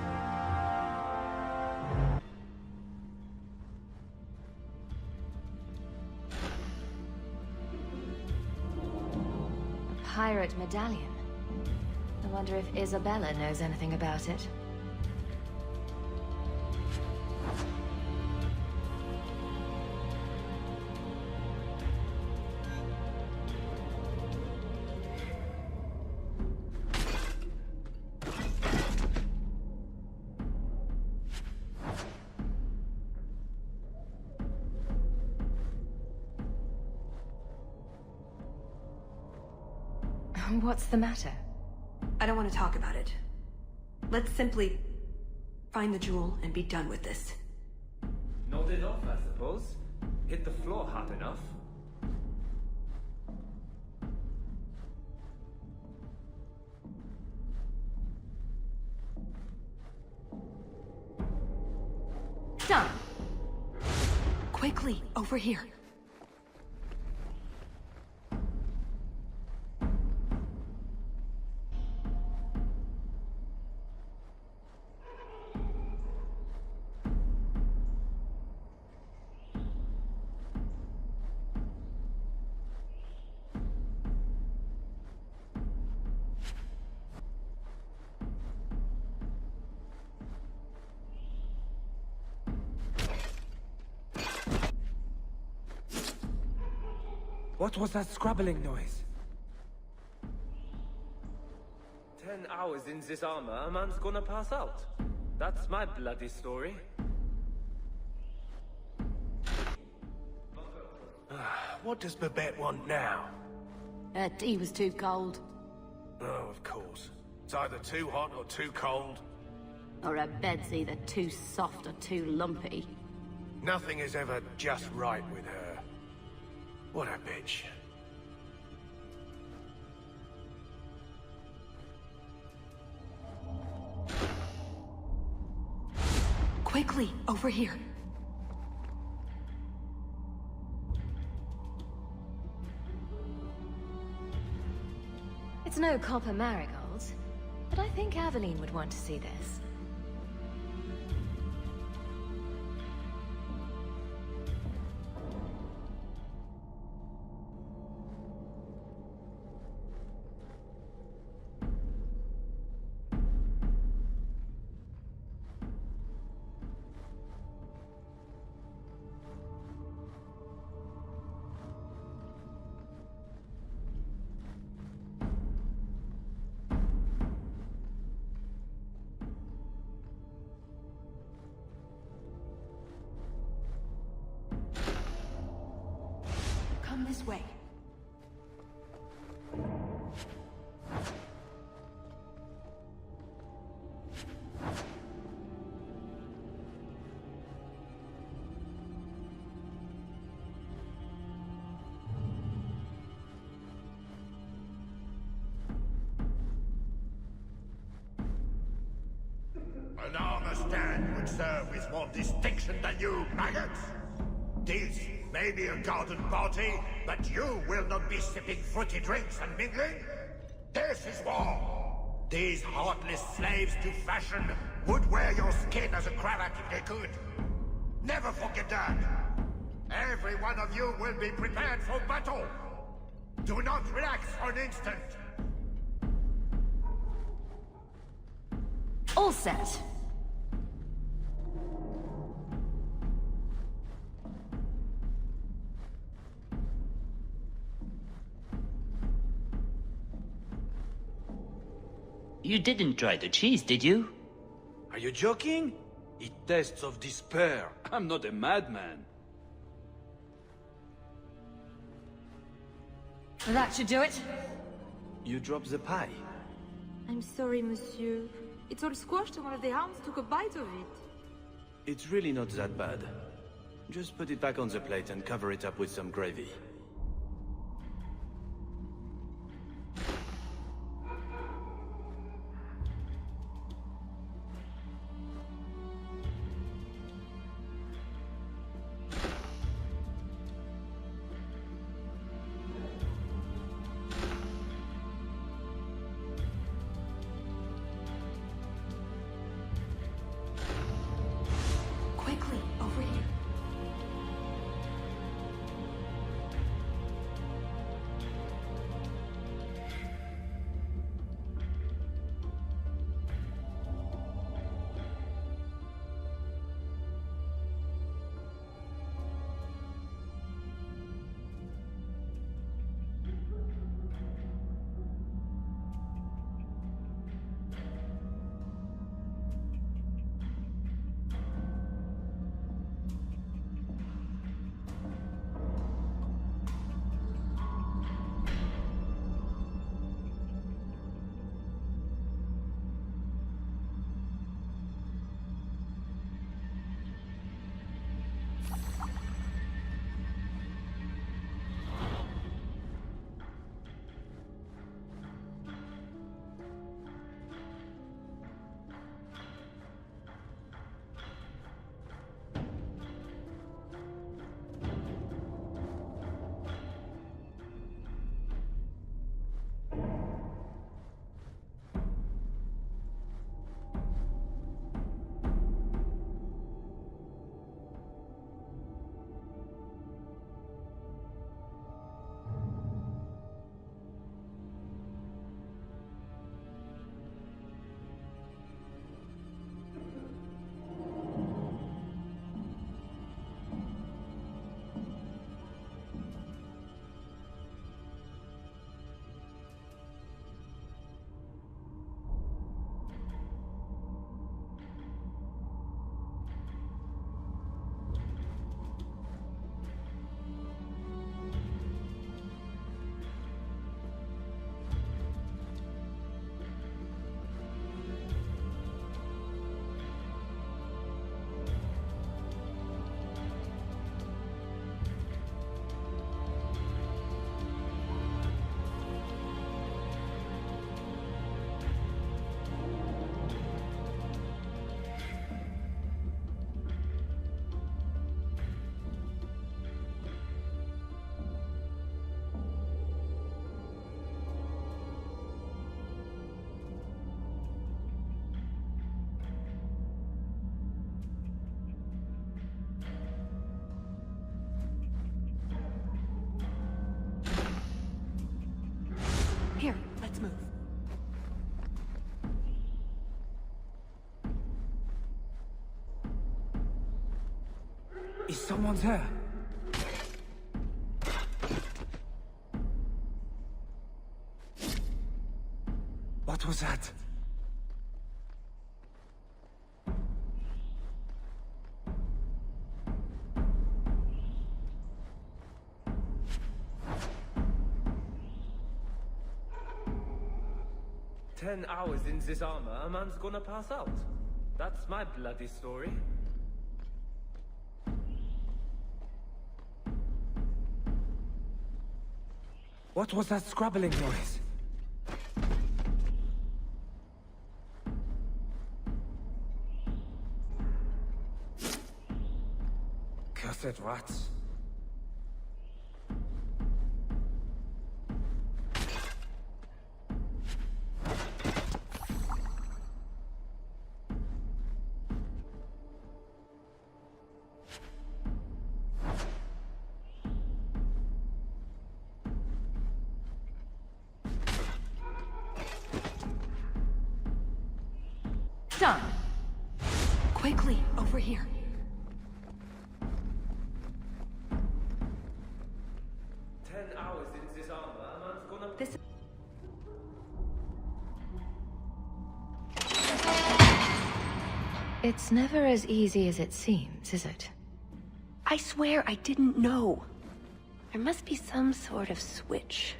pirate medallion. I wonder if Isabella knows anything about it. What's the matter? I don't want to talk about it. Let's simply find the jewel and be done with this. Nodded off, I suppose. Hit the floor hard enough. Done. Quickly, over here. What was that scrabbling noise? 10 hours in this armor, a man's gonna pass out. That's my bloody story. What does Babette want now? Her tea was too cold. Oh, of course. It's either too hot or too cold. Or her bed's either too soft or too lumpy. Nothing is ever just right with her. What a bitch. Quickly, over here. It's no copper marigolds, but I think Aveline would want to see this. This way. An armor stand would serve with more distinction than you, maggots. This may be a garden party, but you will not be sipping fruity drinks and mingling. This is war. These heartless slaves to fashion would wear your skin as a cravat if they could. Never forget that. Every one of you will be prepared for battle. Do not relax for an instant. All set. You didn't try the cheese, did you? Are you joking? It tastes of despair. I'm not a madman. That should do it. You dropped the pie. I'm sorry, monsieur. It's all squashed and one of the hounds took a bite of it. It's really not that bad. Just put it back on the plate and cover it up with some gravy. Quickly, over here. Is someone there? What was that? "10 hours in this armor, a man's gonna pass out. That's my bloody story." What was that scrabbling noise? Cursed rats. Done. Quickly, over here. This. It's never as easy as it seems, is it? I swear I didn't know. There must be some sort of switch.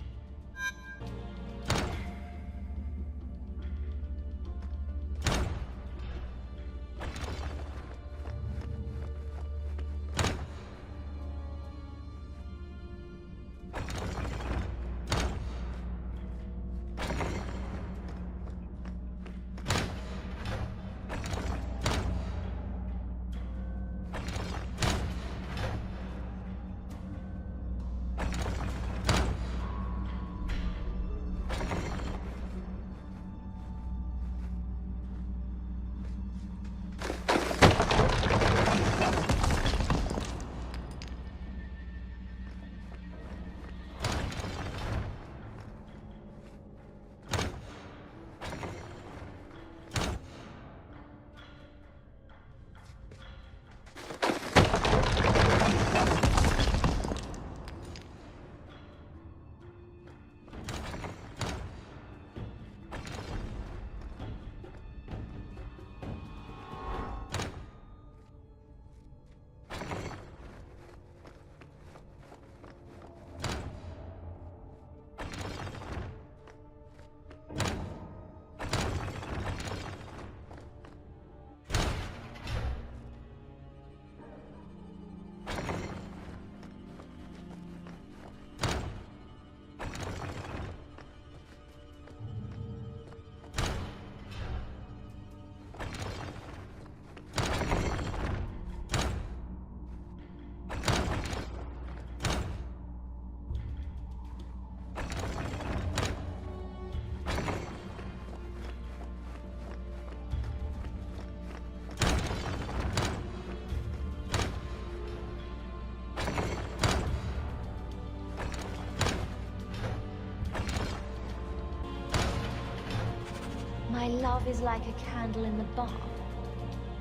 My love is like a candle in the bar.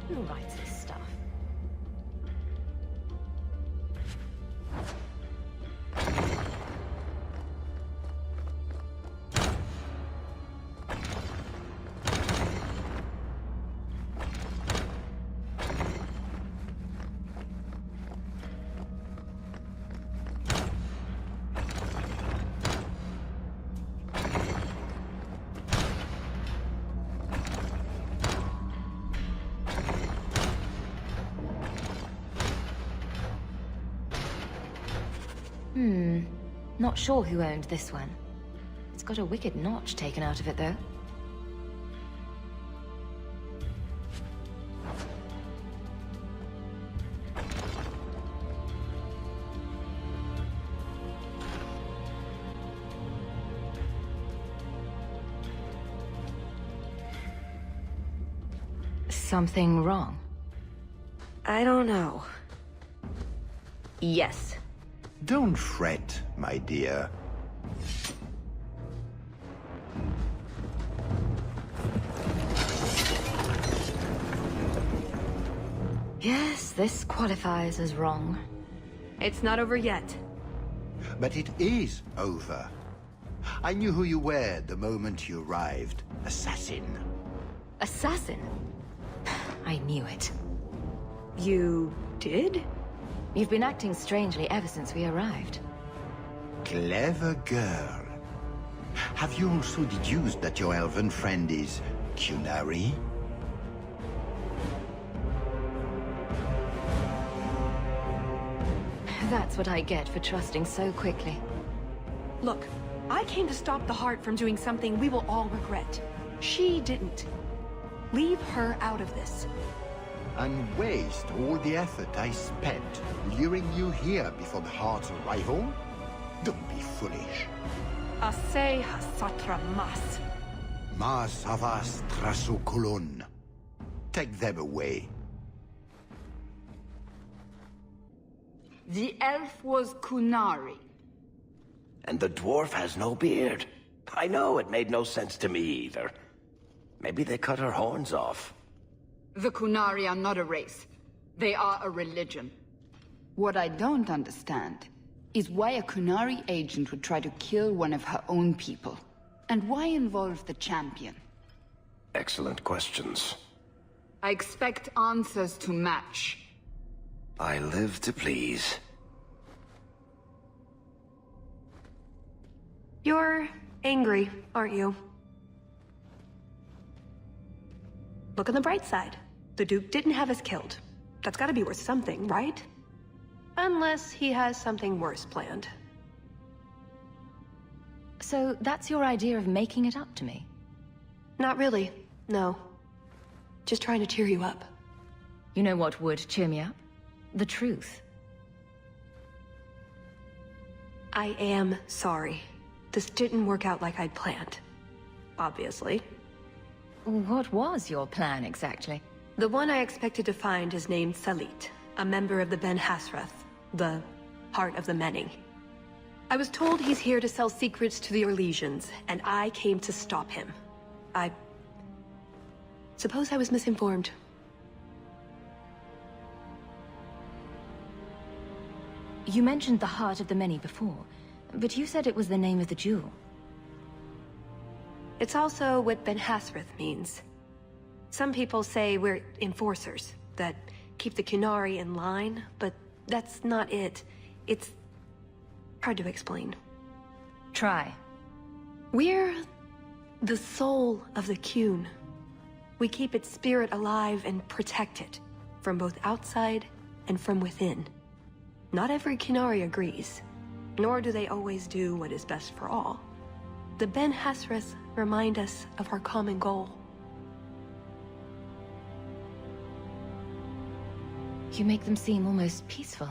Who writes this stuff? Not sure who owned this one. It's got a wicked notch taken out of it, though. Something wrong? I don't know. Yes. Don't fret, my dear. Yes, this qualifies as wrong. It's not over yet. But it is over. I knew who you were the moment you arrived. Assassin. Assassin? I knew it. You did? You've been acting strangely ever since we arrived. Clever girl. Have you also deduced that your elven friend is Qunari? That's what I get for trusting so quickly. Look, I came to stop the Heart from doing something we will all regret. She didn't. Leave her out of this. And waste all the effort I spent luring you here before the Heart's arrival? Don't be foolish. Ase hasatra mas. Mas havas trasukulun. Take them away. The elf was Qunari. And the dwarf has no beard. I know, it made no sense to me either. Maybe they cut her horns off. The Qunari are not a race. They are a religion. What I don't understand is why a Qunari agent would try to kill one of her own people. And why involve the champion? Excellent questions. I expect answers to match. I live to please. You're angry, aren't you? Look on the bright side. The Duke didn't have us killed. That's gotta be worth something, right? Unless he has something worse planned. So that's your idea of making it up to me? Not really, no. Just trying to cheer you up. You know what would cheer me up? The truth. I am sorry. This didn't work out like I'd planned. Obviously. What was your plan, exactly? The one I expected to find is named Salit, a member of the Ben Hasrath, the Heart of the Many. I was told he's here to sell secrets to the Orlesians, and I came to stop him. I suppose I was misinformed. You mentioned the Heart of the Many before, but you said it was the name of the jewel. It's also what Ben Hasrath means. Some people say we're enforcers, that keep the Qunari in line, but that's not it. It's hard to explain. Try. We're the soul of the Qun. We keep its spirit alive and protect it, from both outside and from within. Not every Qunari agrees, nor do they always do what is best for all. The Ben Hasrath remind us of our common goal. You make them seem almost peaceful.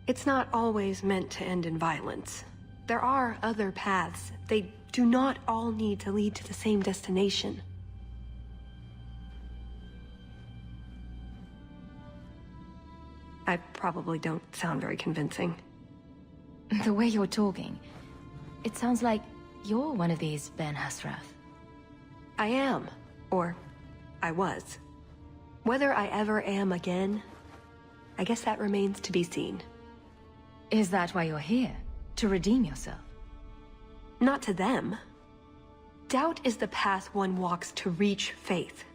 It's not always meant to end in violence. There are other paths. They do not all need to lead to the same destination. I probably don't sound very convincing. The way you're talking, it sounds like you're one of these Ben Hasrath. I am. Or, I was. Whether I ever am again, I guess that remains to be seen. Is that why you're here? To redeem yourself? Not to them. Doubt is the path one walks to reach faith.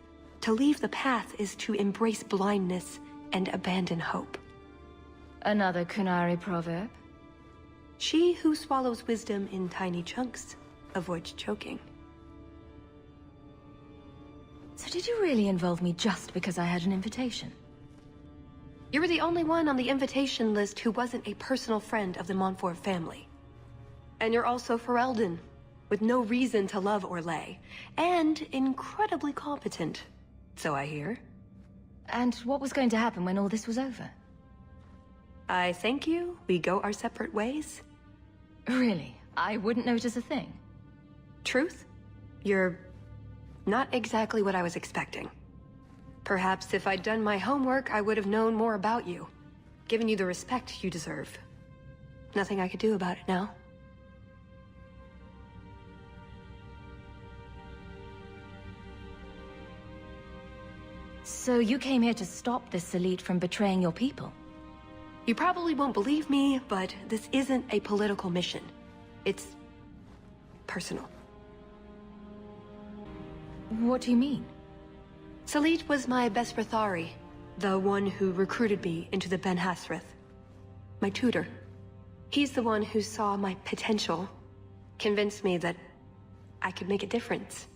To leave the path is to embrace blindness and abandon hope. Another Qunari proverb? She who swallows wisdom in tiny chunks avoids choking. So did you really involve me just because I had an invitation? You were the only one on the invitation list who wasn't a personal friend of the Montfort family. And you're also Ferelden, with no reason to love Orlais, and incredibly competent, so I hear. And what was going to happen when all this was over? I thank you, we go our separate ways. Really? I wouldn't notice a thing? Truth? You're not exactly what I was expecting. Perhaps if I'd done my homework, I would have known more about you, given you the respect you deserve. Nothing I could do about it now. So you came here to stop this elite from betraying your people? You probably won't believe me, but this isn't a political mission. It's personal. What do you mean? Salit was my Besrathari, the one who recruited me into the Ben Hassrath. My tutor. He's the one who saw my potential, convinced me that I could make a difference.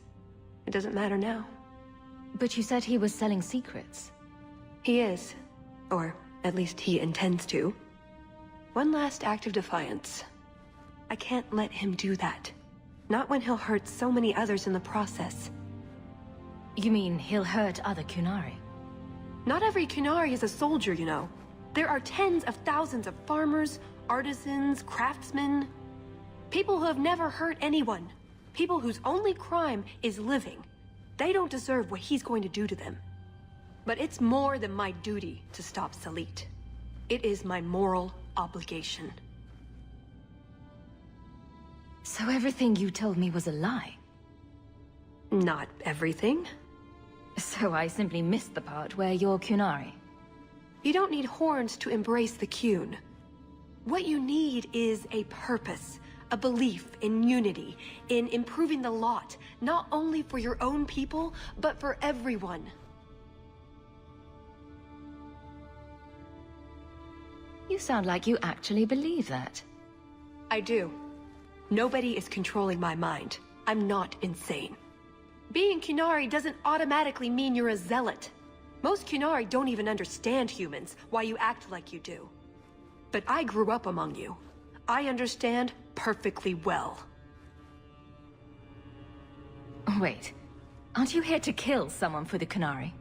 It doesn't matter now. But you said he was selling secrets. He is. Or at least he intends to. One last act of defiance. I can't let him do that. Not when he'll hurt so many others in the process. You mean he'll hurt other Qunari? Not every Qunari is a soldier, you know. There are tens of thousands of farmers, artisans, craftsmen. People who have never hurt anyone. People whose only crime is living. They don't deserve what he's going to do to them. But it's more than my duty to stop Salit. It is my moral obligation. So everything you told me was a lie? Not everything. So I simply missed the part where you're Qunari. You don't need horns to embrace the Qun. What you need is a purpose, a belief in unity, in improving the lot, not only for your own people, but for everyone. You sound like you actually believe that. I do. Nobody is controlling my mind. I'm not insane. Being Qunari doesn't automatically mean you're a zealot. Most Qunari don't even understand humans, why you act like you do. But I grew up among you. I understand perfectly well. Wait, aren't you here to kill someone for the Qunari?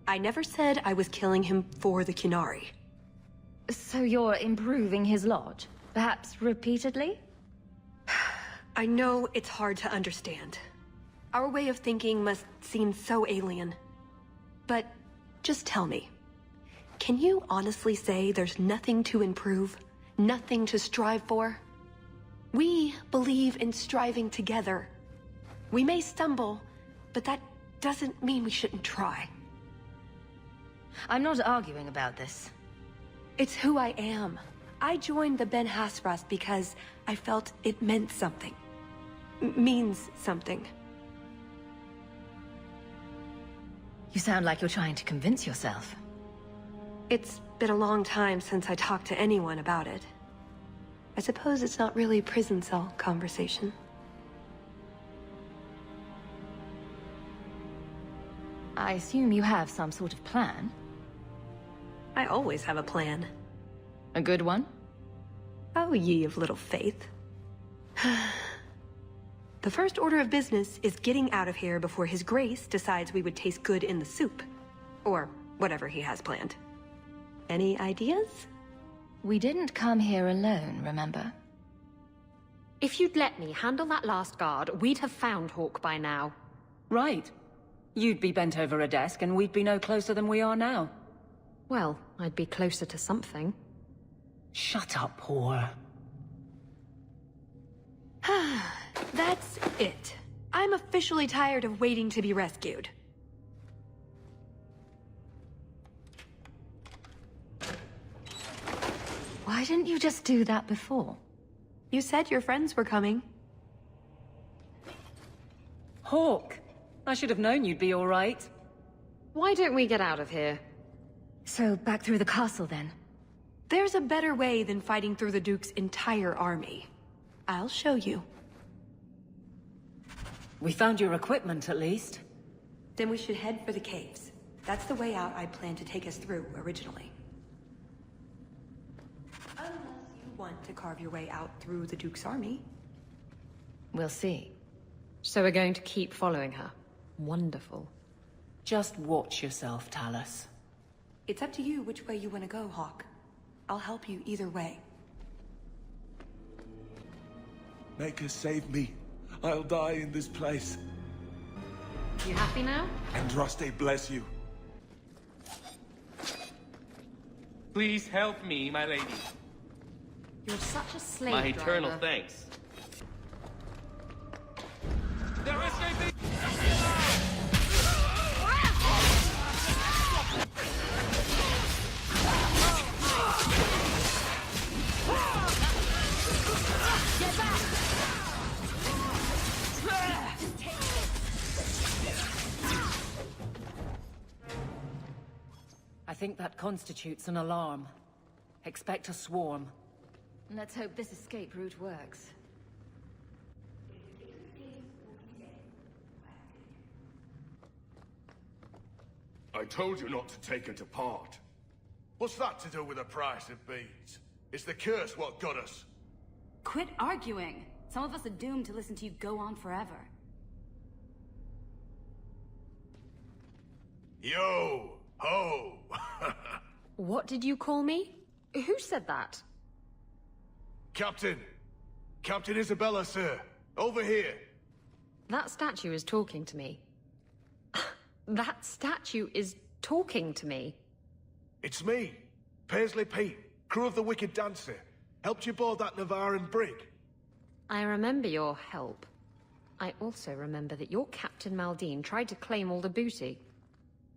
I never said I was killing him for the Qunari. So you're improving his lodge? Perhaps repeatedly? I know it's hard to understand. Our way of thinking must seem so alien. But just tell me, can you honestly say there's nothing to improve? Nothing to strive for? We believe in striving together. We may stumble, but that doesn't mean we shouldn't try. I'm not arguing about this. It's who I am. I joined the Ben Hassrath because I felt it meant something. Means something. You sound like you're trying to convince yourself. It's been a long time since I talked to anyone about it. I suppose it's not really prison cell conversation. I assume you have some sort of plan? I always have a plan. A good one? Oh, ye of little faith. The first order of business is getting out of here before His Grace decides we would taste good in the soup. Or whatever he has planned. Any ideas? We didn't come here alone, remember? If you'd let me handle that last guard, we'd have found Hawke by now. Right. You'd be bent over a desk and we'd be no closer than we are now. Well, I'd be closer to something. Shut up, whore. That's it. I'm officially tired of waiting to be rescued. Why didn't you just do that before? You said your friends were coming. Hawke! I should have known you'd be all right. Why don't we get out of here? So, back through the castle, then? There's a better way than fighting through the Duke's entire army. I'll show you. We found your equipment, at least. Then we should head for the caves. That's the way out I planned to take us through, originally. Unless you want to carve your way out through the Duke's army. We'll see. So we're going to keep following her. Wonderful. Just watch yourself, Talus. It's up to you which way you want to go, Hawke. I'll help you either way. Maker, save me. I'll die in this place. You happy now? Andraste bless you. Please help me, my lady. You're such a slave My eternal driver. thanks. They're escaping! think that constitutes an alarm. Expect a swarm. Let's hope this escape route works. I told you not to take her to part. What's that to do with the price of beads? It's the curse what got us. Quit arguing. Some of us are doomed to listen to you go on forever. Yo! Ho! What did you call me? Who said that? Captain! Captain Isabella, sir! Over here! That statue is talking to me. That statue is talking to me. It's me, Paisley Pete, crew of the Wicked Dancer. Helped you board that Navaran brig. I remember your help. I also remember that your Captain Maldine tried to claim all the booty.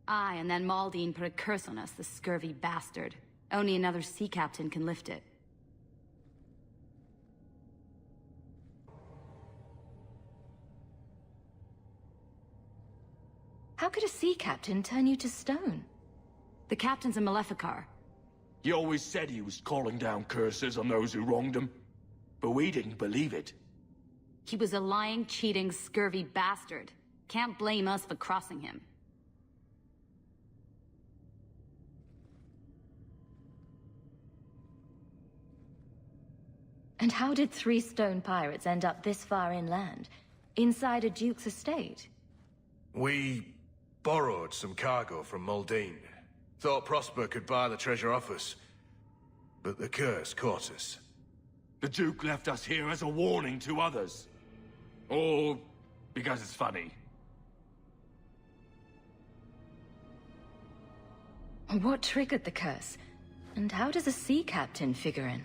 Aye, and then Maldine put a curse on us, the scurvy bastard. Only another sea captain can lift it. How could a sea captain turn you to stone? The captain's a Maleficar. He always said he was calling down curses on those who wronged him. But we didn't believe it. He was a lying, cheating, scurvy bastard. Can't blame us for crossing him. And how did 3 stone pirates end up this far inland? Inside a duke's estate? We borrowed some cargo from Maldine. Thought Prosper could buy the treasure off us. But the curse caught us. The Duke left us here as a warning to others. Or because it's funny. What triggered the curse? And how does a sea captain figure in?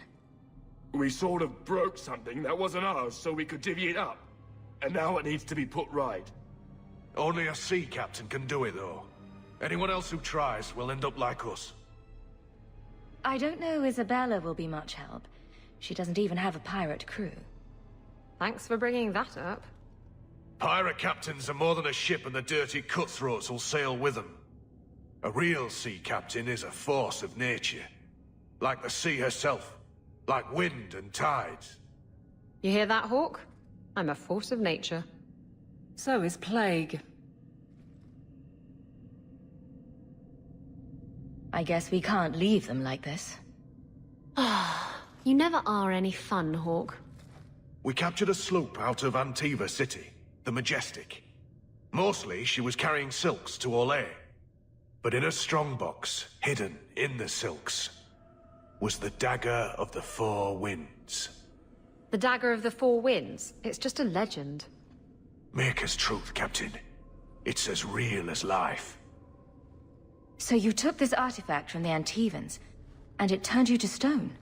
We sort of broke something that wasn't ours so we could divvy it up. And now it needs to be put right. Only a sea captain can do it, though. Anyone else who tries will end up like us. I don't know Isabella will be much help. She doesn't even have a pirate crew. Thanks for bringing that up. Pirate captains are more than a ship, and the dirty cutthroats will sail with them. A real sea captain is a force of nature. Like the sea herself. Like wind and tides. You hear that, Hawke? I'm a force of nature. So is Plague. I guess we can't leave them like this. You never are any fun, Hawke. We captured a sloop out of Antiva City, the Majestic. Mostly, she was carrying silks to Orlais. But in a strongbox, hidden in the silks, was the Dagger of the Four Winds. The Dagger of the Four Winds? It's just a legend. Maker's truth, Captain. It's as real as life. So you took this artifact from the Antivans, and it turned you to stone?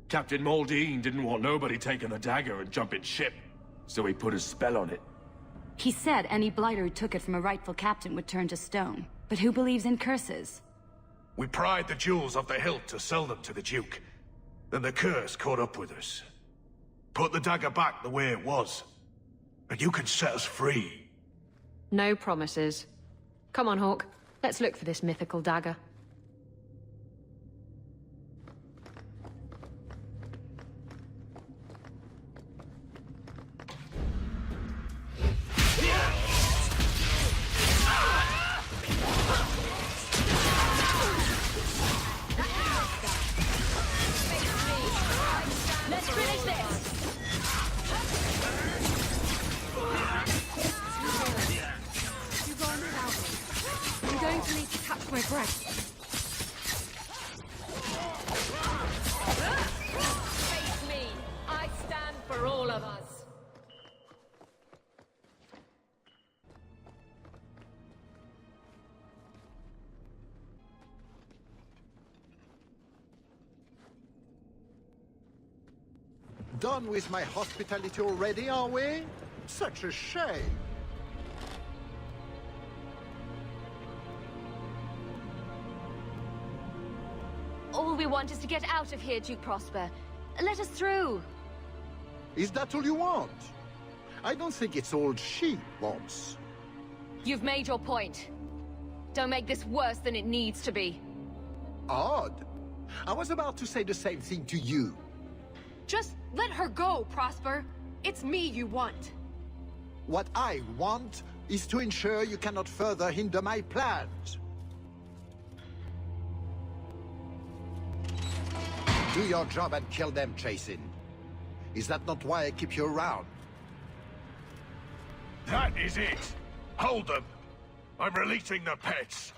Captain Maldine didn't want nobody taking the dagger and jumping ship, so he put a spell on it. He said any blighter who took it from a rightful captain would turn to stone. But who believes in curses? We pried the jewels off the hilt to sell them to the Duke. Then the curse caught up with us. Put the dagger back the way it was, and you can set us free. No promises. Come on, Hawke. Let's look for this mythical dagger. Let's finish this! You're going without me. I'm going to need to catch my breath. Face me! I stand for all of us! Done with my hospitality already, are we? Such a shame. All we want is to get out of here, Duke Prosper. Let us through. Is that all you want? I don't think it's all she wants. You've made your point. Don't make this worse than it needs to be. Odd. I was about to say the same thing to you. Just let her go, Prosper. It's me you want. What I want is to ensure you cannot further hinder my plans. Do your job and kill them, Chasing. Is that not why I keep you around? That is it! Hold them! I'm releasing the pets!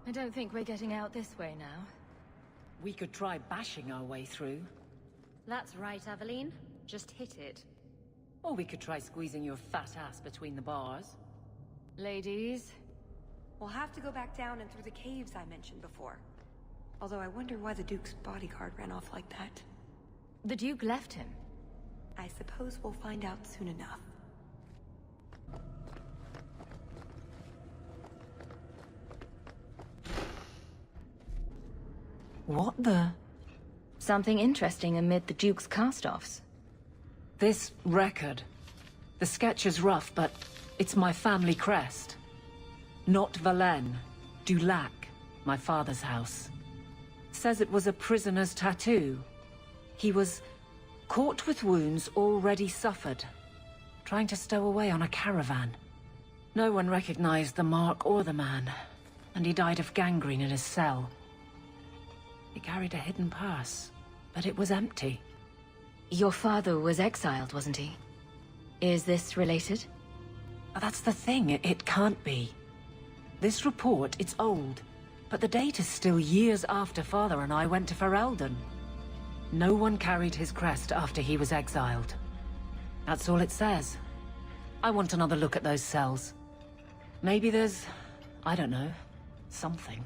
I don't think we're getting out this way now. We could try bashing our way through. That's right, Aveline. Just hit it. Or we could try squeezing your fat ass between the bars. Ladies? We'll have to go back down and through the caves I mentioned before. Although I wonder why the Duke's bodyguard ran off like that. The Duke left him. I suppose we'll find out soon enough. What the? Something interesting amid the Duke's cast-offs. This record. The sketch is rough, but it's my family crest. Not Valen. Dulac, my father's house. Says it was a prisoner's tattoo. He was caught with wounds already suffered, trying to stow away on a caravan. No one recognized the mark or the man, and he died of gangrene in his cell. He carried a hidden purse, but it was empty. Your father was exiled, wasn't he? Is this related? That's the thing, it can't be. This report, it's old, but the date is still years after Father and I went to Ferelden. No one carried his crest after he was exiled. That's all it says. I want another look at those cells. Maybe there's, I don't know, something.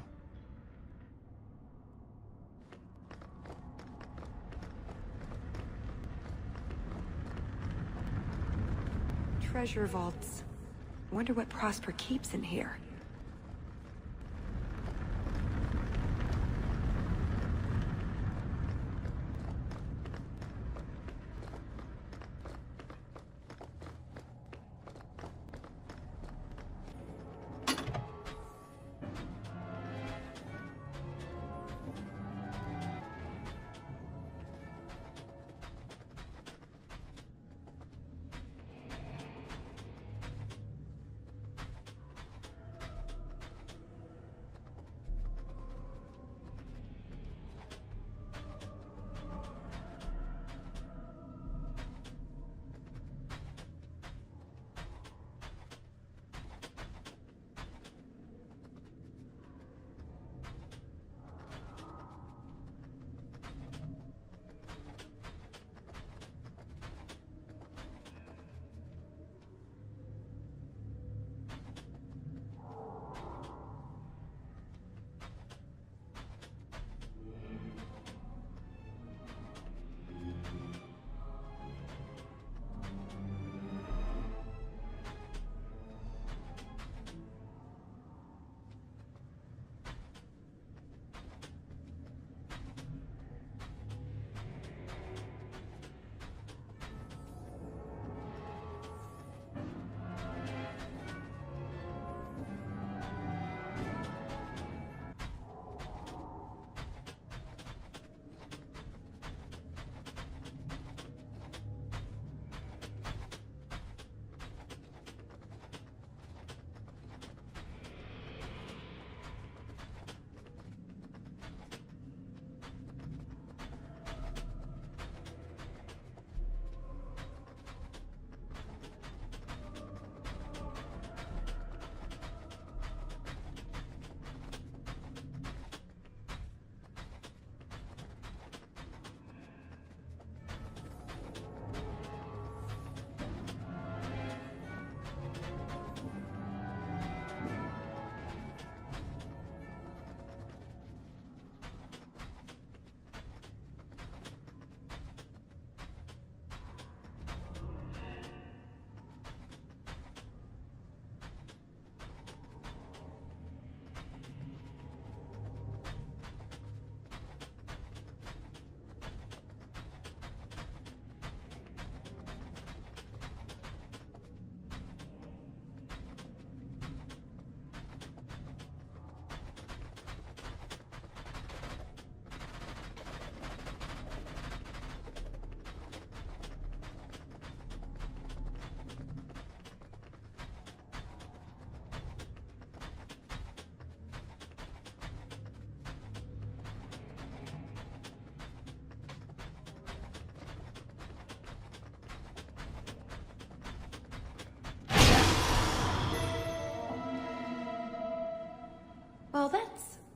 Treasure vaults. Wonder what Prosper keeps in here.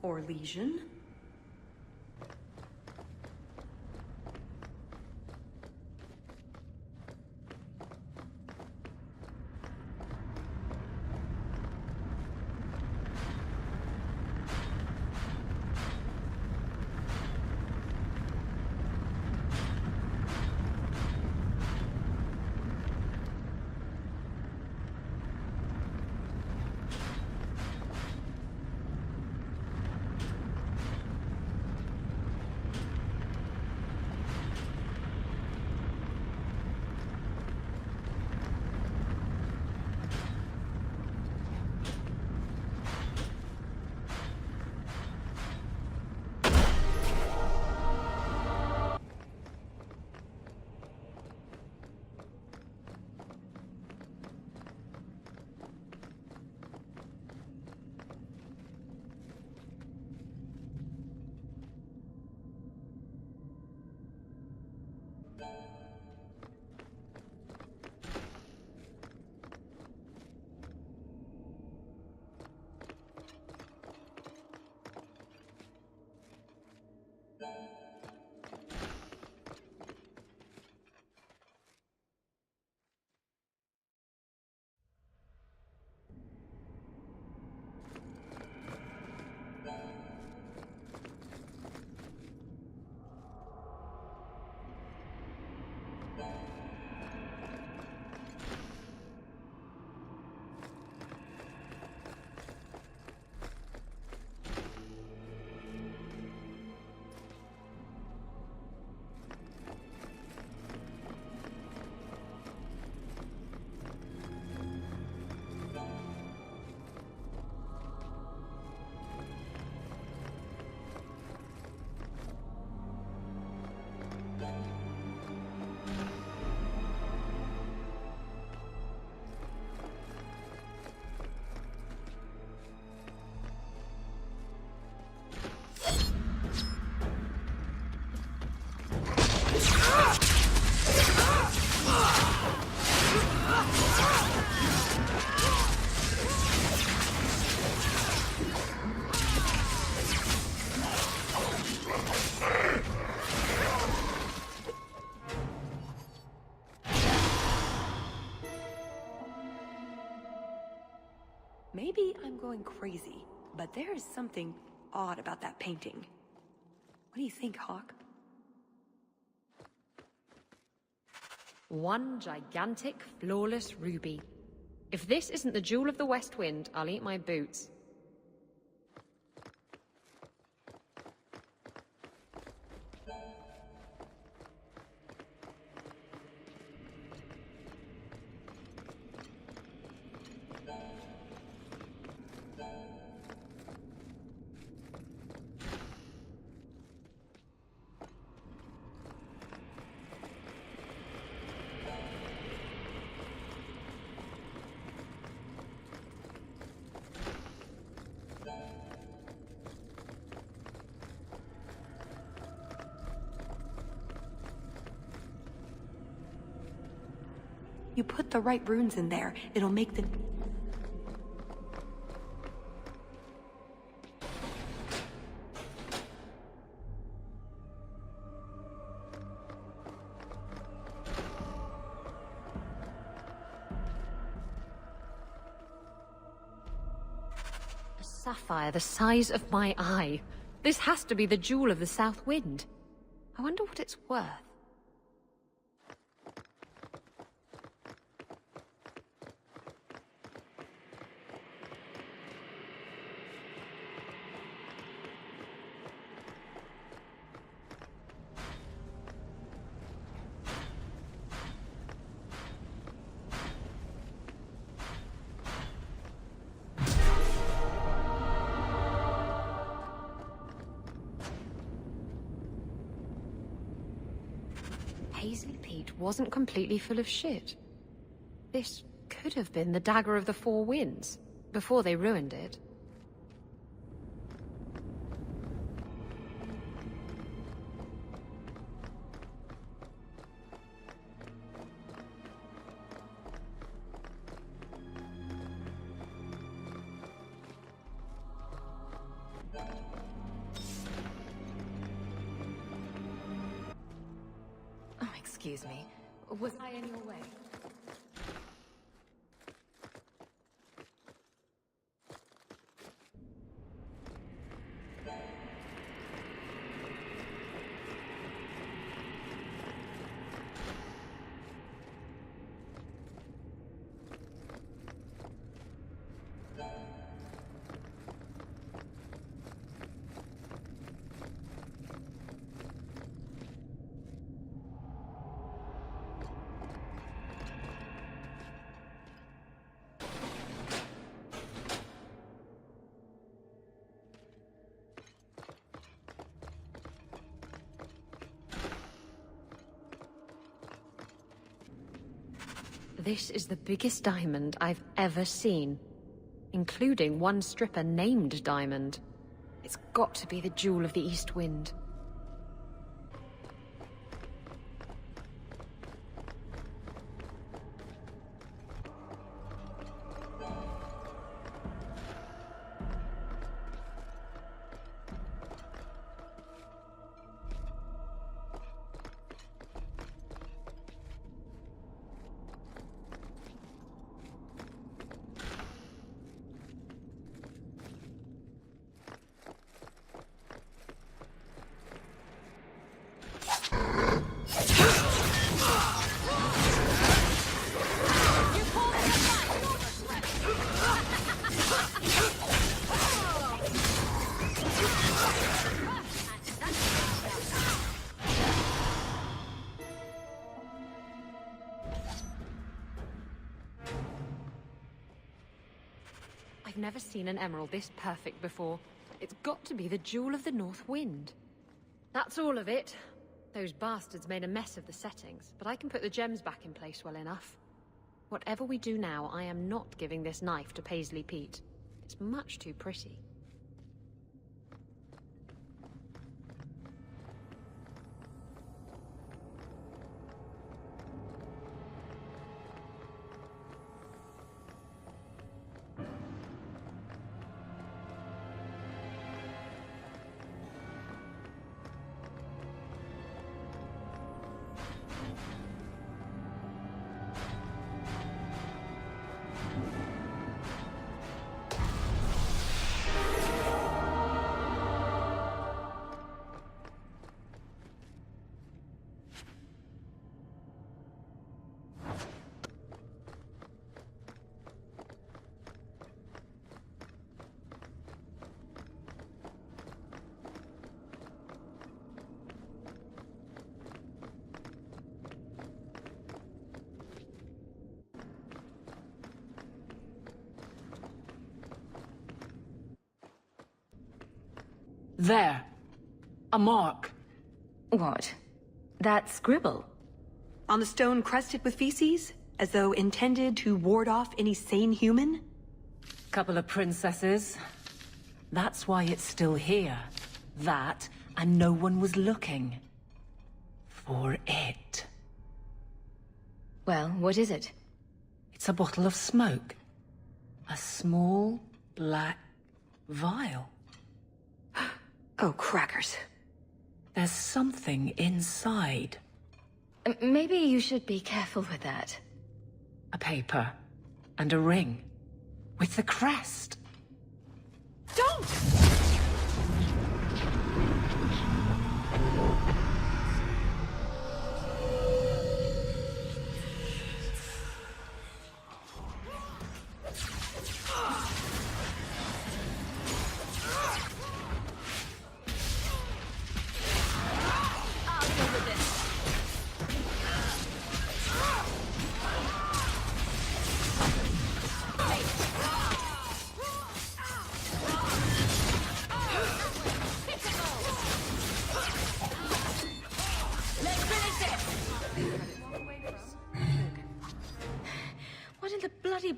Orlesian? Maybe I'm going crazy, but there is something odd about that painting. What do you think, Hawke? One gigantic, flawless ruby. If this isn't the Jewel of the West Wind, I'll eat my boots. You put the right runes in there, it'll make the... A sapphire the size of my eye. This has to be the Jewel of the South Wind. I wonder what it's worth. Paisley Peak wasn't completely full of shit. This could have been the Dagger of the Four Winds, before they ruined it. Excuse me. Was I in your way? This is the biggest diamond I've ever seen, including one stripper named Diamond. It's got to be the Jewel of the East Wind. I've never seen an emerald this perfect before. It's got to be the Jewel of the North Wind. That's all of it. Those bastards made a mess of the settings, but I can put the gems back in place well enough. Whatever we do now, I am not giving this knife to Paisley Pete. It's much too pretty. There. A mark. What? That scribble? On the stone crusted with feces? As though intended to ward off any sane human? Couple of princesses. That's why it's still here. That, and no one was looking. For it. Well, what is it? It's a bottle of smoke. A small, black vial. Oh, crackers. There's something inside. Maybe you should be careful with that. A paper. And a ring. With the crest. Don't!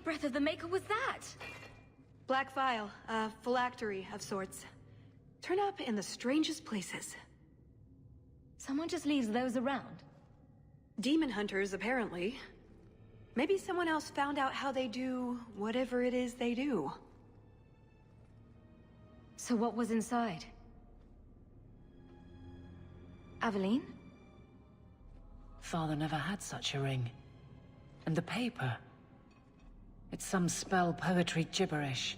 Breath of the Maker was that? Black vial, a phylactery of sorts. Turn up in the strangest places. Someone just leaves those around? Demon hunters, apparently. Maybe someone else found out how they do whatever it is they do. So what was inside? Aveline? Father never had such a ring. And the paper. It's some spell poetry gibberish.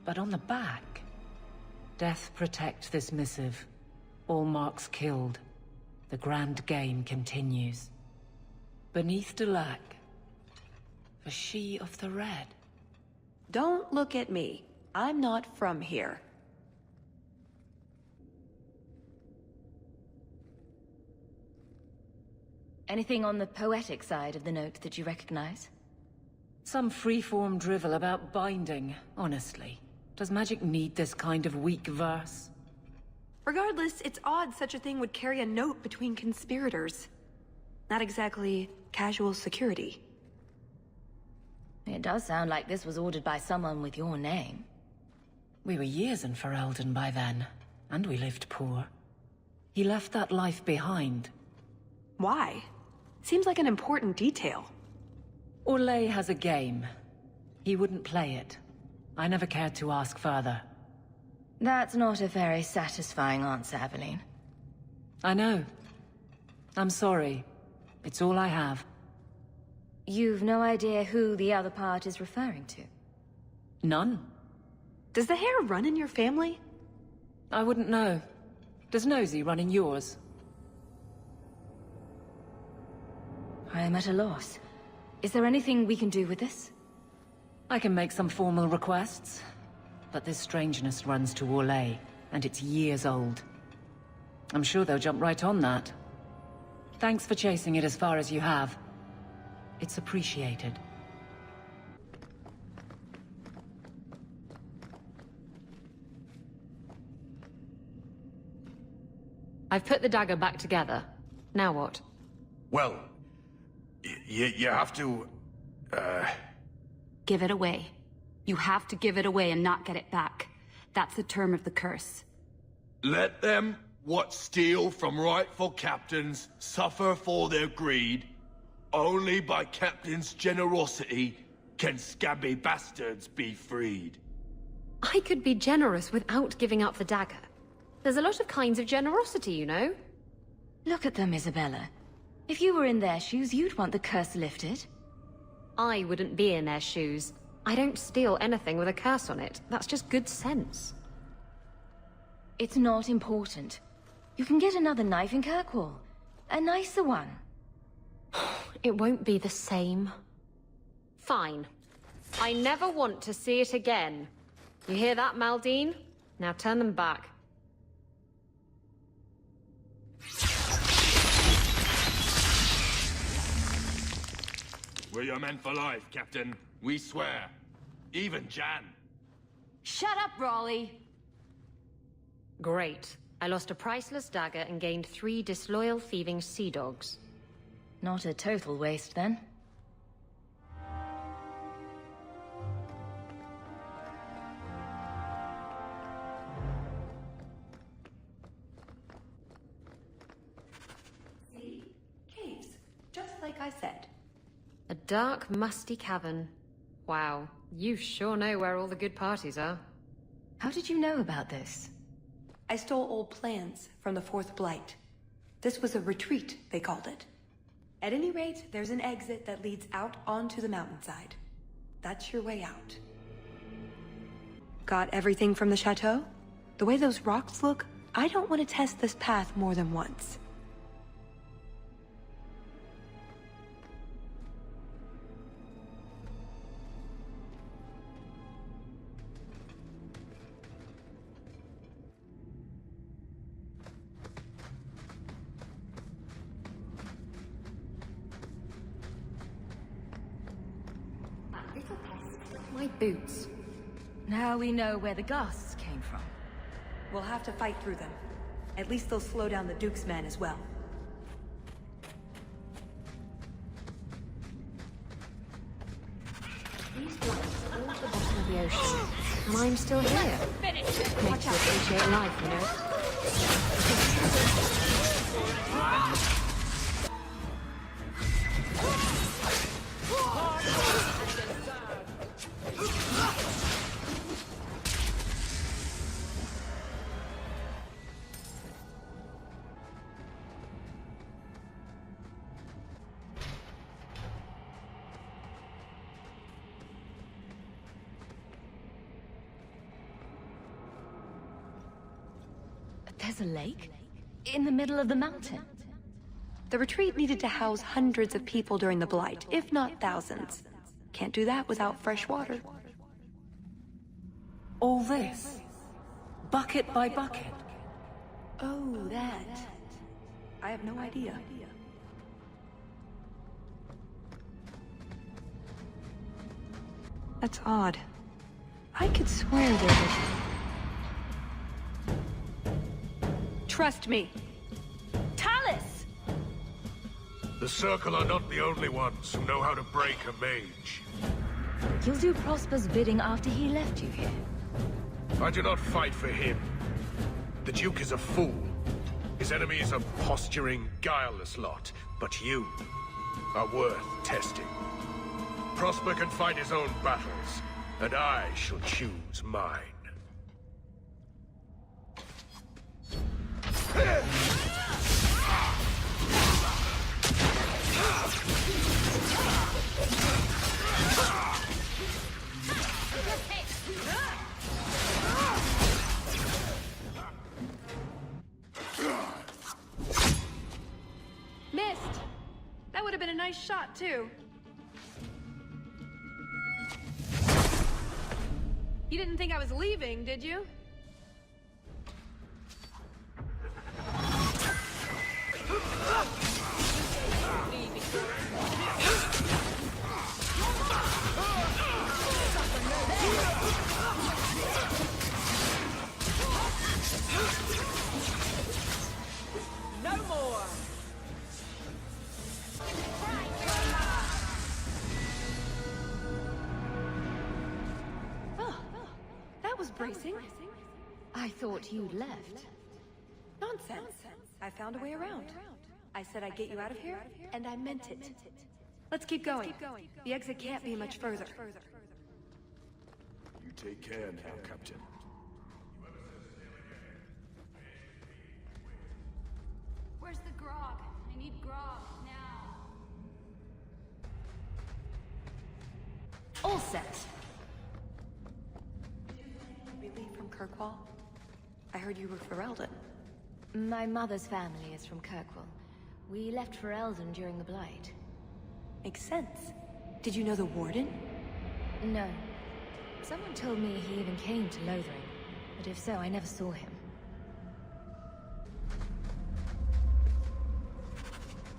But on the back... Death protect this missive. All marks killed. The grand game continues. Beneath Dulac, the She of the Red. Don't look at me. I'm not from here. Anything on the poetic side of the note that you recognize? Some free-form drivel about binding, honestly. Does magic need this kind of weak verse? Regardless, it's odd such a thing would carry a note between conspirators. Not exactly casual security. It does sound like this was ordered by someone with your name. We were years in Ferelden by then, and we lived poor. He left that life behind. Why? Seems like an important detail. Orlais has a game. He wouldn't play it. I never cared to ask further. That's not a very satisfying answer, Aveline. I know. I'm sorry. It's all I have. You've no idea who the other part is referring to? None. Does the hair run in your family? I wouldn't know. Does Nosy run in yours? I am at a loss. Is there anything we can do with this? I can make some formal requests, but this strangeness runs to Orlais, and it's years old. I'm sure they'll jump right on that. Thanks for chasing it as far as you have. It's appreciated. I've put the dagger back together. Now what? Well, you have to... Give it away. You have to give it away and not get it back. That's the term of the curse. Let them what steal from rightful captains suffer for their greed. Only by captain's generosity can scabby bastards be freed. I could be generous without giving up the dagger. There's a lot of kinds of generosity, you know. Look at them, Isabella. If you were in their shoes, you'd want the curse lifted. I wouldn't be in their shoes. I don't steal anything with a curse on it. That's just good sense. It's not important. You can get another knife in Kirkwall. A nicer one. It won't be the same. Fine. I never want to see it again. You hear that, Maldine? Now turn them back. We're your men for life, Captain. We swear. Even Jan. Shut up, Raleigh! Great. I lost a priceless dagger and gained 3 disloyal thieving sea dogs. Not a total waste, then. See? Caves. Just like I said. A dark, musty cavern. Wow, you sure know where all the good parties are. How did you know about this? I stole old plans from the Fourth Blight. This was a retreat, they called it. At any rate, there's an exit that leads out onto the mountainside. That's your way out. Got everything from the chateau? The way those rocks look, I don't want to test this path more than once. My boots. Now we know where the ghasts came from. We'll have to fight through them. At least they'll slow down the Duke's men as well. These blocks are all at the bottom of the ocean. And I'm still here. Makes you appreciate life, you know? There's a lake? In the middle of the mountain? The retreat needed to house hundreds of people during the Blight, if not thousands. Can't do that without fresh water. All this? Bucket by bucket? Oh, that. I have no idea. That's odd. I could swear there was... Trust me. Talus! The Circle are not the only ones who know how to break a mage. You'll do Prosper's bidding after he left you here. I do not fight for him. The Duke is a fool. His enemies a posturing, guileless lot. But you are worth testing. Prosper can fight his own battles, and I shall choose mine. Missed! That would have been a nice shot, too. You didn't think I was leaving, did you? No more! That was bracing. I thought you'd left. Nonsense. I found a way around. I said I'd get you out of here, and I meant it. Let's keep going. The exit can't be much further. You take care now, Captain. Where's the grog? I need grog now. All set. Really from Kirkwall? I heard you were Ferelden. My mother's family is from Kirkwall. We left for Eldon during the Blight. Makes sense. Did you know the Warden? No. Someone told me he even came to Lothering, but if so, I never saw him.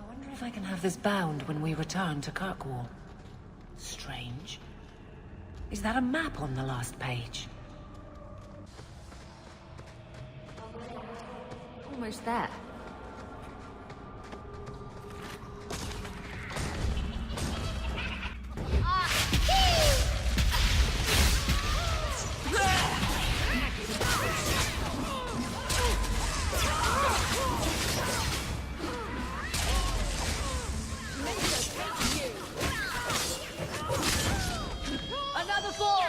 I wonder if I can have this bound when we return to Kirkwall. Strange. Is that a map on the last page? Almost there. Another fall!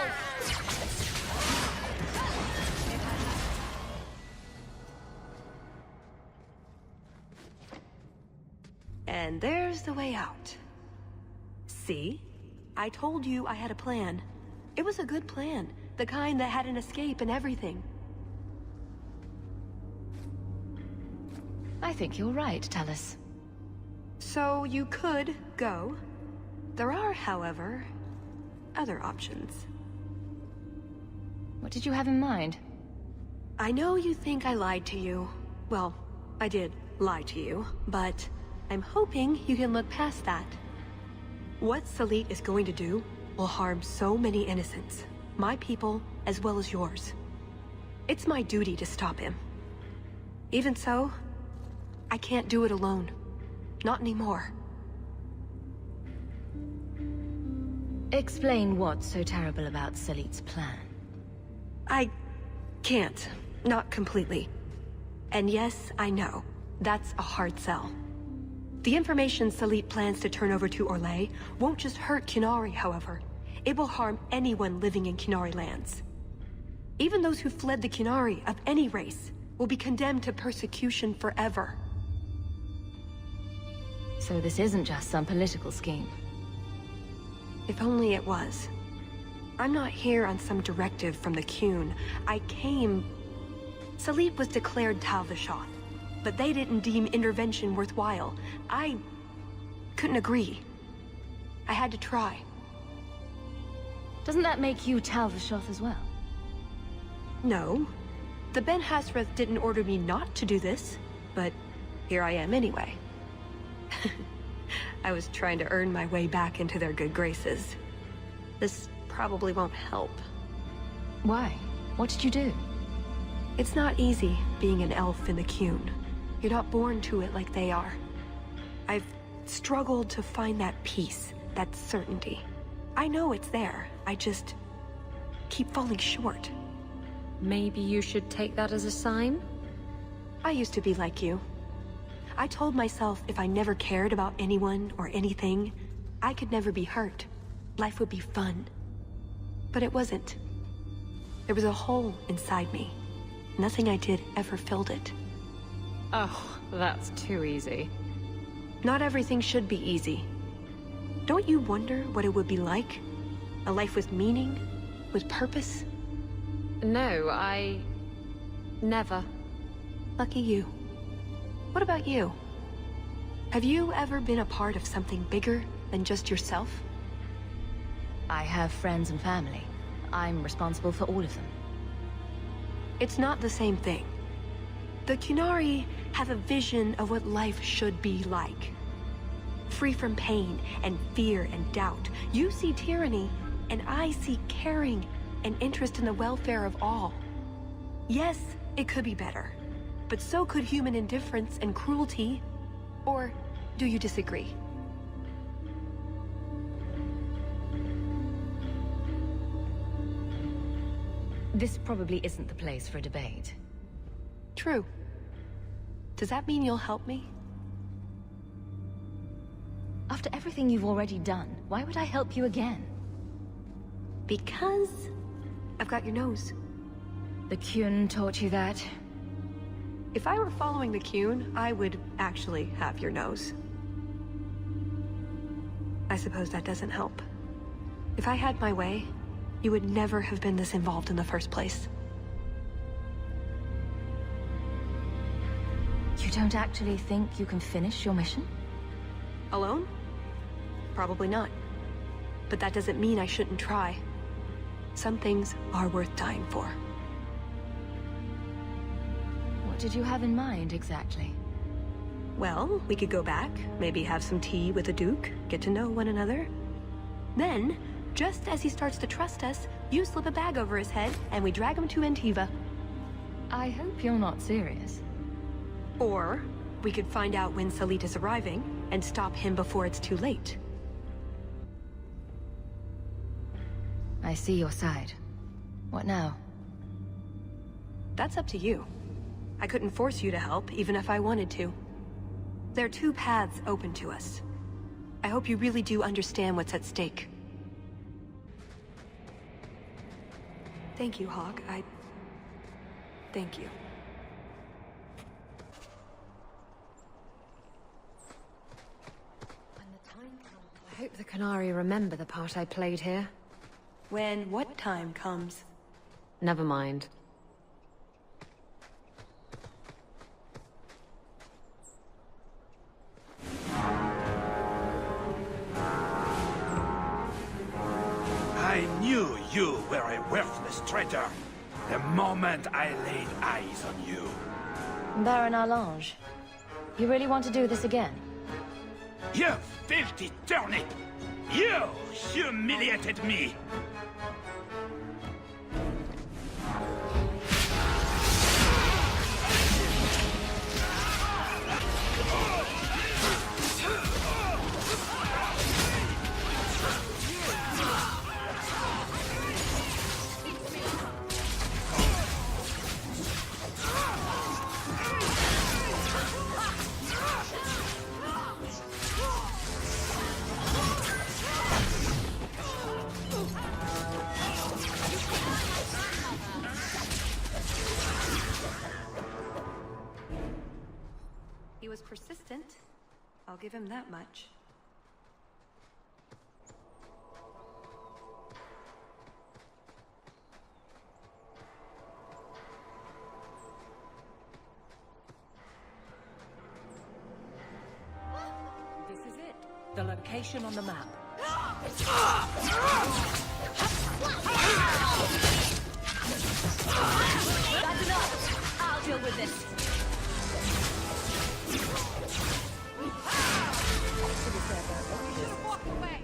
And there's the way out. See? I told you I had a plan. It was a good plan. The kind that had an escape and everything. I think you're right, Talus. So you could go. There are, however, other options. What did you have in mind? I know you think I lied to you. Well, I did lie to you, but I'm hoping you can look past that. What Salit is going to do will harm so many innocents. My people, as well as yours. It's my duty to stop him. Even so, I can't do it alone. Not anymore. Explain what's so terrible about Salit's plan. I can't. Not completely. And yes, I know. That's a hard sell. The information Salit plans to turn over to Orlais won't just hurt Qunari, however. It will harm anyone living in Qunari lands. Even those who fled the Qunari of any race will be condemned to persecution forever. So this isn't just some political scheme. If only it was. I'm not here on some directive from the Qun. I came Salit was declared Tal Vashoth, but they didn't deem intervention worthwhile. I couldn't agree. I had to try. Doesn't that make you Tal Vashoth as well? No. The Ben Hassrath didn't order me not to do this, but here I am anyway. I was trying to earn my way back into their good graces. This probably won't help. Why? What did you do? It's not easy being an elf in the Qun. You're not born to it like they are. I've struggled to find that peace, that certainty. I know it's there, I just keep falling short. Maybe you should take that as a sign? I used to be like you. I told myself if I never cared about anyone or anything, I could never be hurt. Life would be fun. But it wasn't. There was a hole inside me. Nothing I did ever filled it. Oh, that's too easy. Not everything should be easy. Don't you wonder what it would be like? A life with meaning? With purpose? No, I... never. Lucky you. What about you? Have you ever been a part of something bigger than just yourself? I have friends and family. I'm responsible for all of them. It's not the same thing. The Qunari have a vision of what life should be like. Free from pain and fear and doubt. You see tyranny, and I see caring and interest in the welfare of all. Yes, it could be better. But so could human indifference and cruelty. Or do you disagree? This probably isn't the place for a debate. True. Does that mean you'll help me? After everything you've already done, why would I help you again? Because I've got your nose. The Qun taught you that? If I were following the Qun, I would actually have your nose. I suppose that doesn't help. If I had my way, you would never have been this involved in the first place. You don't actually think you can finish your mission? Alone? Probably not. But that doesn't mean I shouldn't try. Some things are worth dying for. What did you have in mind, exactly? Well, we could go back, maybe have some tea with the Duke, get to know one another. Then, just as he starts to trust us, you slip a bag over his head, and we drag him to Antiva. I hope you're not serious. Or, we could find out when Salit is arriving, and stop him before it's too late. I see your side. What now? That's up to you. I couldn't force you to help, even if I wanted to. There are two paths open to us. I hope you really do understand what's at stake. Thank you, Hawke. Thank you. I hope the Qunari remember the part I played here. When what time comes? Never mind. I knew you were a worthless traitor the moment I laid eyes on you. Baron Arlange, you really want to do this again? You filthy turnip! You humiliated me! He was persistent. I'll give him that much. The location on the map. That's enough! I'll deal with this. Walk away!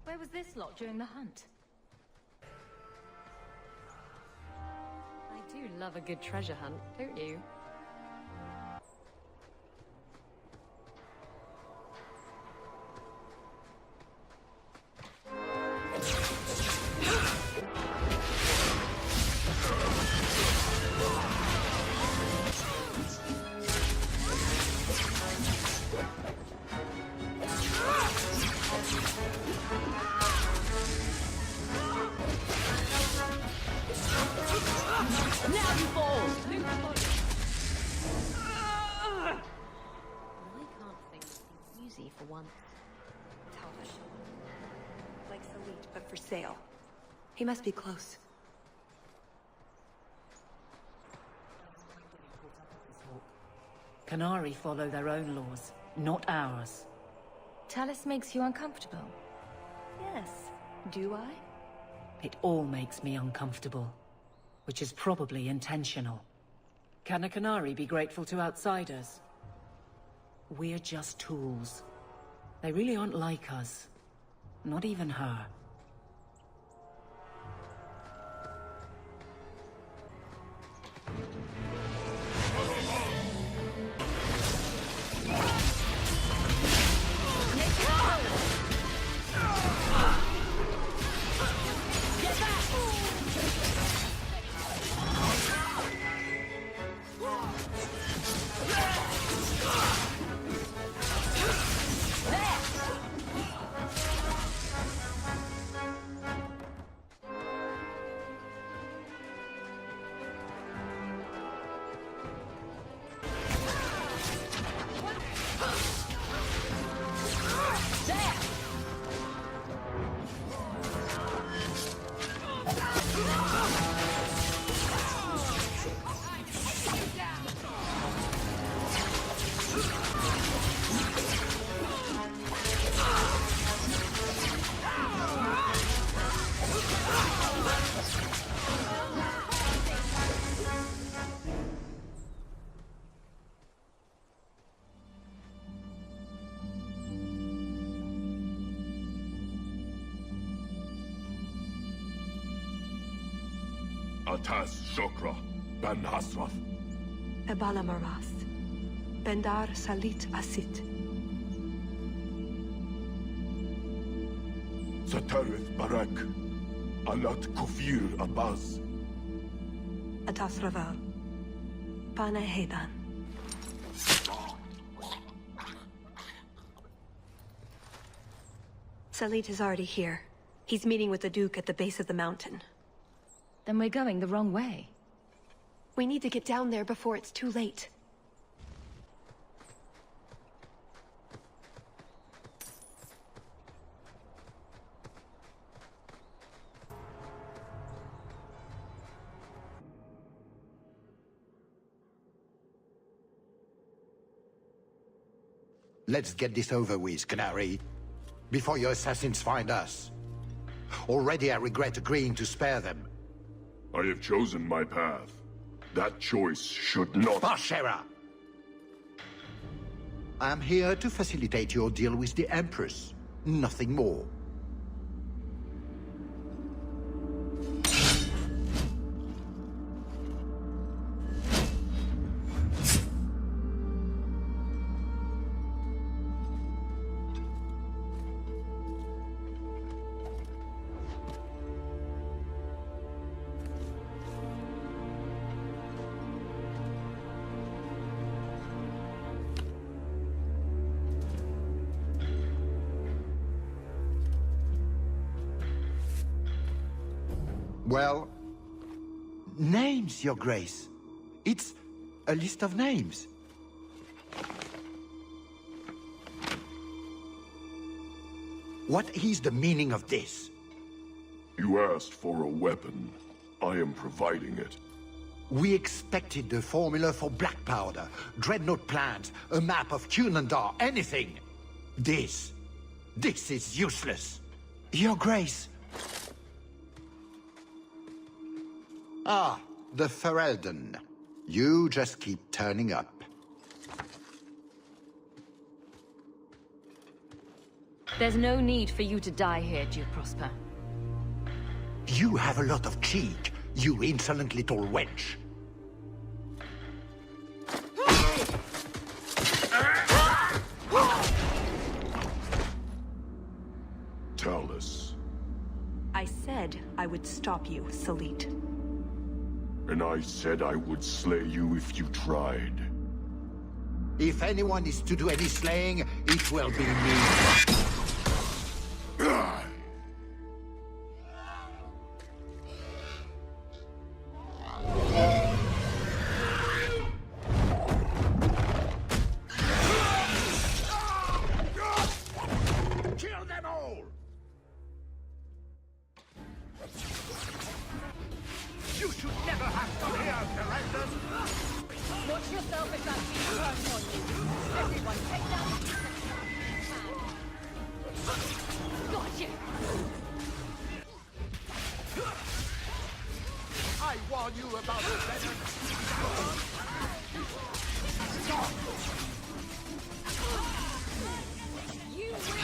Where was this lot during the hunt? I do love a good treasure hunt, don't you? Like Salit, but for sale. He must be close. Qunari follow their own laws, not ours. Talus makes you uncomfortable. Yes. Do I? It all makes me uncomfortable, which is probably intentional. Can a Qunari be grateful to outsiders? We're just tools. They really aren't like us. Not even her. Atas Shokra, Ben Hasrath. Ebala Maras. Bendar Salit Asit. Satarith Barak. Alat Kufir Abbas. Atas Raval. Pana Hedan. Salit is already here. He's meeting with the Duke at the base of the mountain. Then we're going the wrong way. We need to get down there before it's too late. Let's get this over with, Qunari, before your assassins find us. Already I regret agreeing to spare them. I have chosen my path. That choice should not— Bashara! I am here to facilitate your deal with the Empress. Nothing more. Well, names, Your Grace. It's a list of names. What is the meaning of this? You asked for a weapon. I am providing it. We expected the formula for black powder, dreadnought plans, a map of Cunandar, anything. This is useless. Your Grace. Ah, the Ferelden. You just keep turning up. There's no need for you to die here, Duke Prosper. You have a lot of cheek, you insolent little wench. Talus. I said I would stop you, Salit. And I said I would slay you if you tried. If anyone is to do any slaying, it will be me. Kill them all! You should never have come here, Ferelden! Watch yourself if that beast turns on you. Everyone, take down the Got you! I warn you about the venom! You will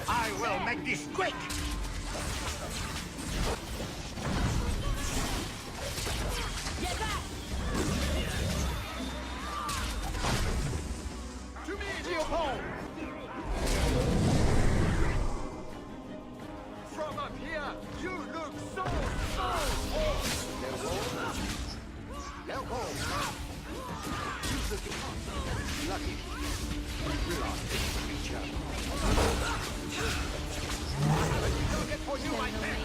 I will make this quick! Get back! To me, Leopold! From up here, you look so small! Leopold! You look lucky. We lost this creature. But you don't get for you, my man!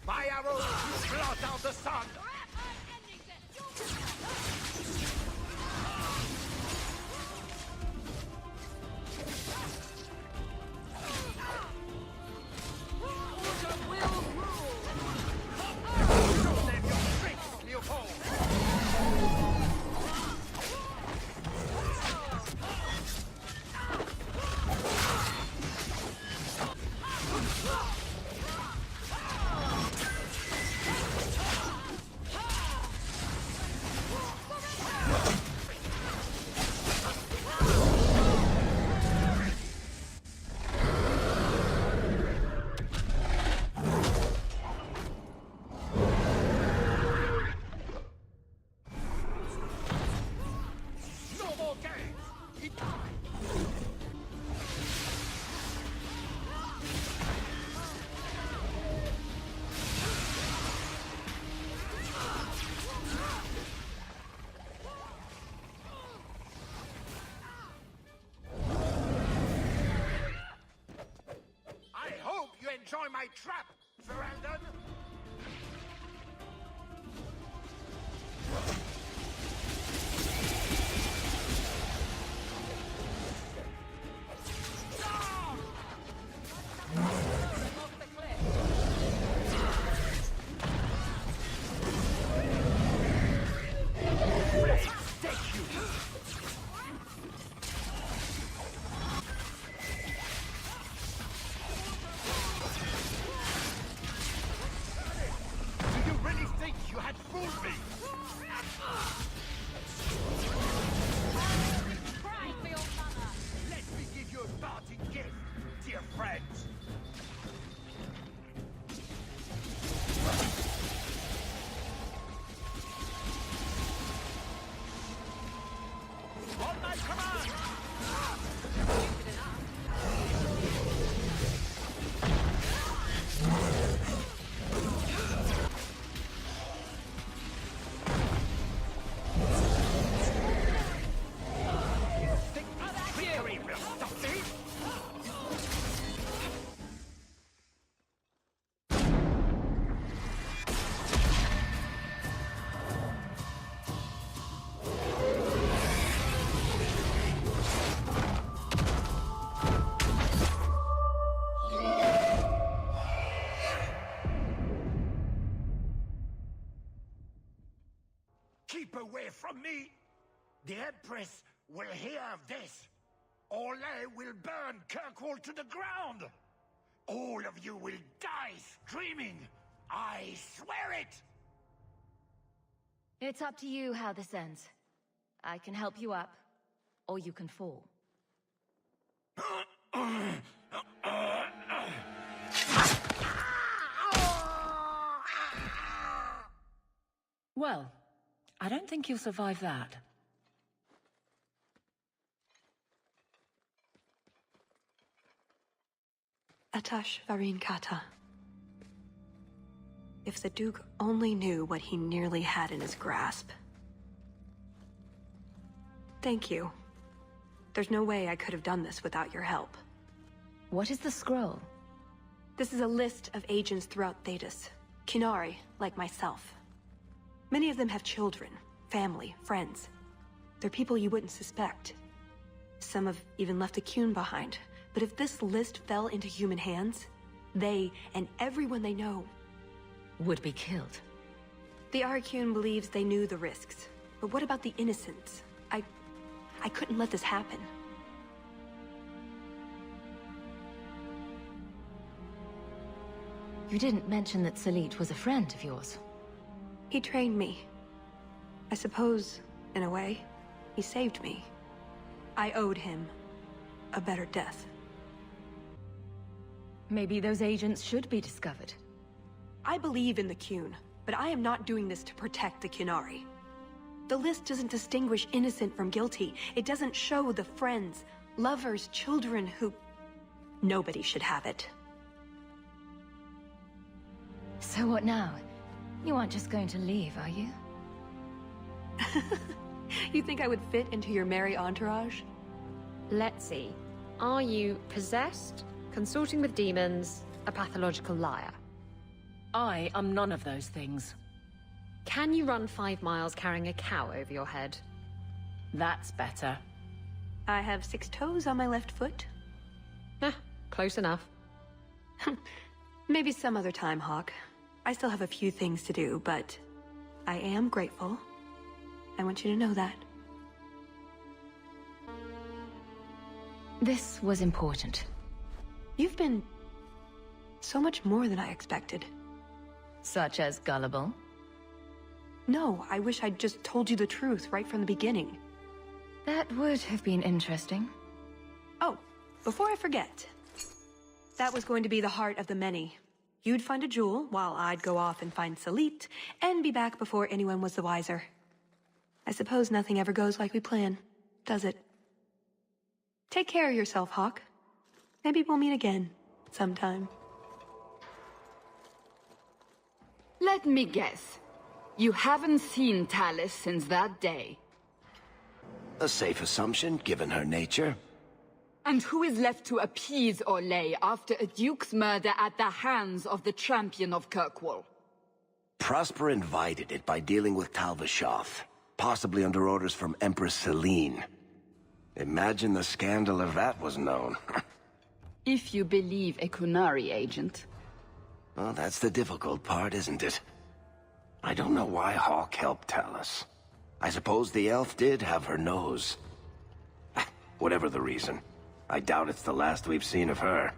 My arrows will blot out the sun! Enjoy my trap, Ferelden! from me. The Empress will hear of this. Orlais will burn Kirkwall to the ground. All of you will die screaming. I swear it! It's up to you how this ends. I can help you up, or you can fall. Well, I don't think you'll survive that. Atash Varin Kata. If the Duke only knew what he nearly had in his grasp. Thank you. There's no way I could have done this without your help. What is the scroll? This is a list of agents throughout Thedas. Qunari, like myself. Many of them have children, family, friends. They're people you wouldn't suspect. Some have even left a Qun behind. But if this list fell into human hands, they, and everyone they know, would be killed. The Arcune believes they knew the risks. But what about the innocents? I couldn't let this happen. You didn't mention that Salit was a friend of yours. He trained me. I suppose, in a way, he saved me. I owed him a better death. Maybe those agents should be discovered. I believe in the Qun, but I am not doing this to protect the Qunari. The list doesn't distinguish innocent from guilty. It doesn't show the friends, lovers, children who... Nobody should have it. So what now? You aren't just going to leave, are you? You think I would fit into your merry entourage? Let's see. Are you possessed, consorting with demons, a pathological liar? I am none of those things. Can you run 5 miles carrying a cow over your head? That's better. I have 6 toes on my left foot. Close enough. Maybe some other time, Hawke. I still have a few things to do, but I am grateful. I want you to know that. This was important. You've been so much more than I expected. Such as gullible? No, I wish I'd just told you the truth right from the beginning. That would have been interesting. Oh, before I forget. That was going to be the heart of the many. You'd find a jewel, while I'd go off and find Salit, and be back before anyone was the wiser. I suppose nothing ever goes like we plan, does it? Take care of yourself, Hawke. Maybe we'll meet again, sometime. Let me guess. You haven't seen Tallis since that day. A safe assumption, given her nature. And who is left to appease Orlais after a duke's murder at the hands of the champion of Kirkwall? Prosper invited it by dealing with Tal Vashoth, possibly under orders from Empress Selene. Imagine the scandal if that was known. If you believe a Qunari agent. Well, that's the difficult part, isn't it? I don't know why Hawke helped Tallis. I suppose the elf did have her nose. Whatever the reason, I doubt it's the last we've seen of her.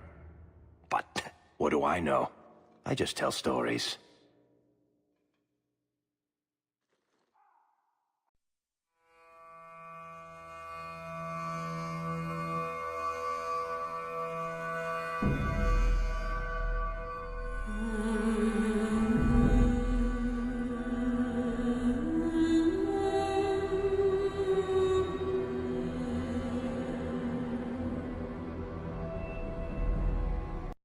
But what do I know? I just tell stories. You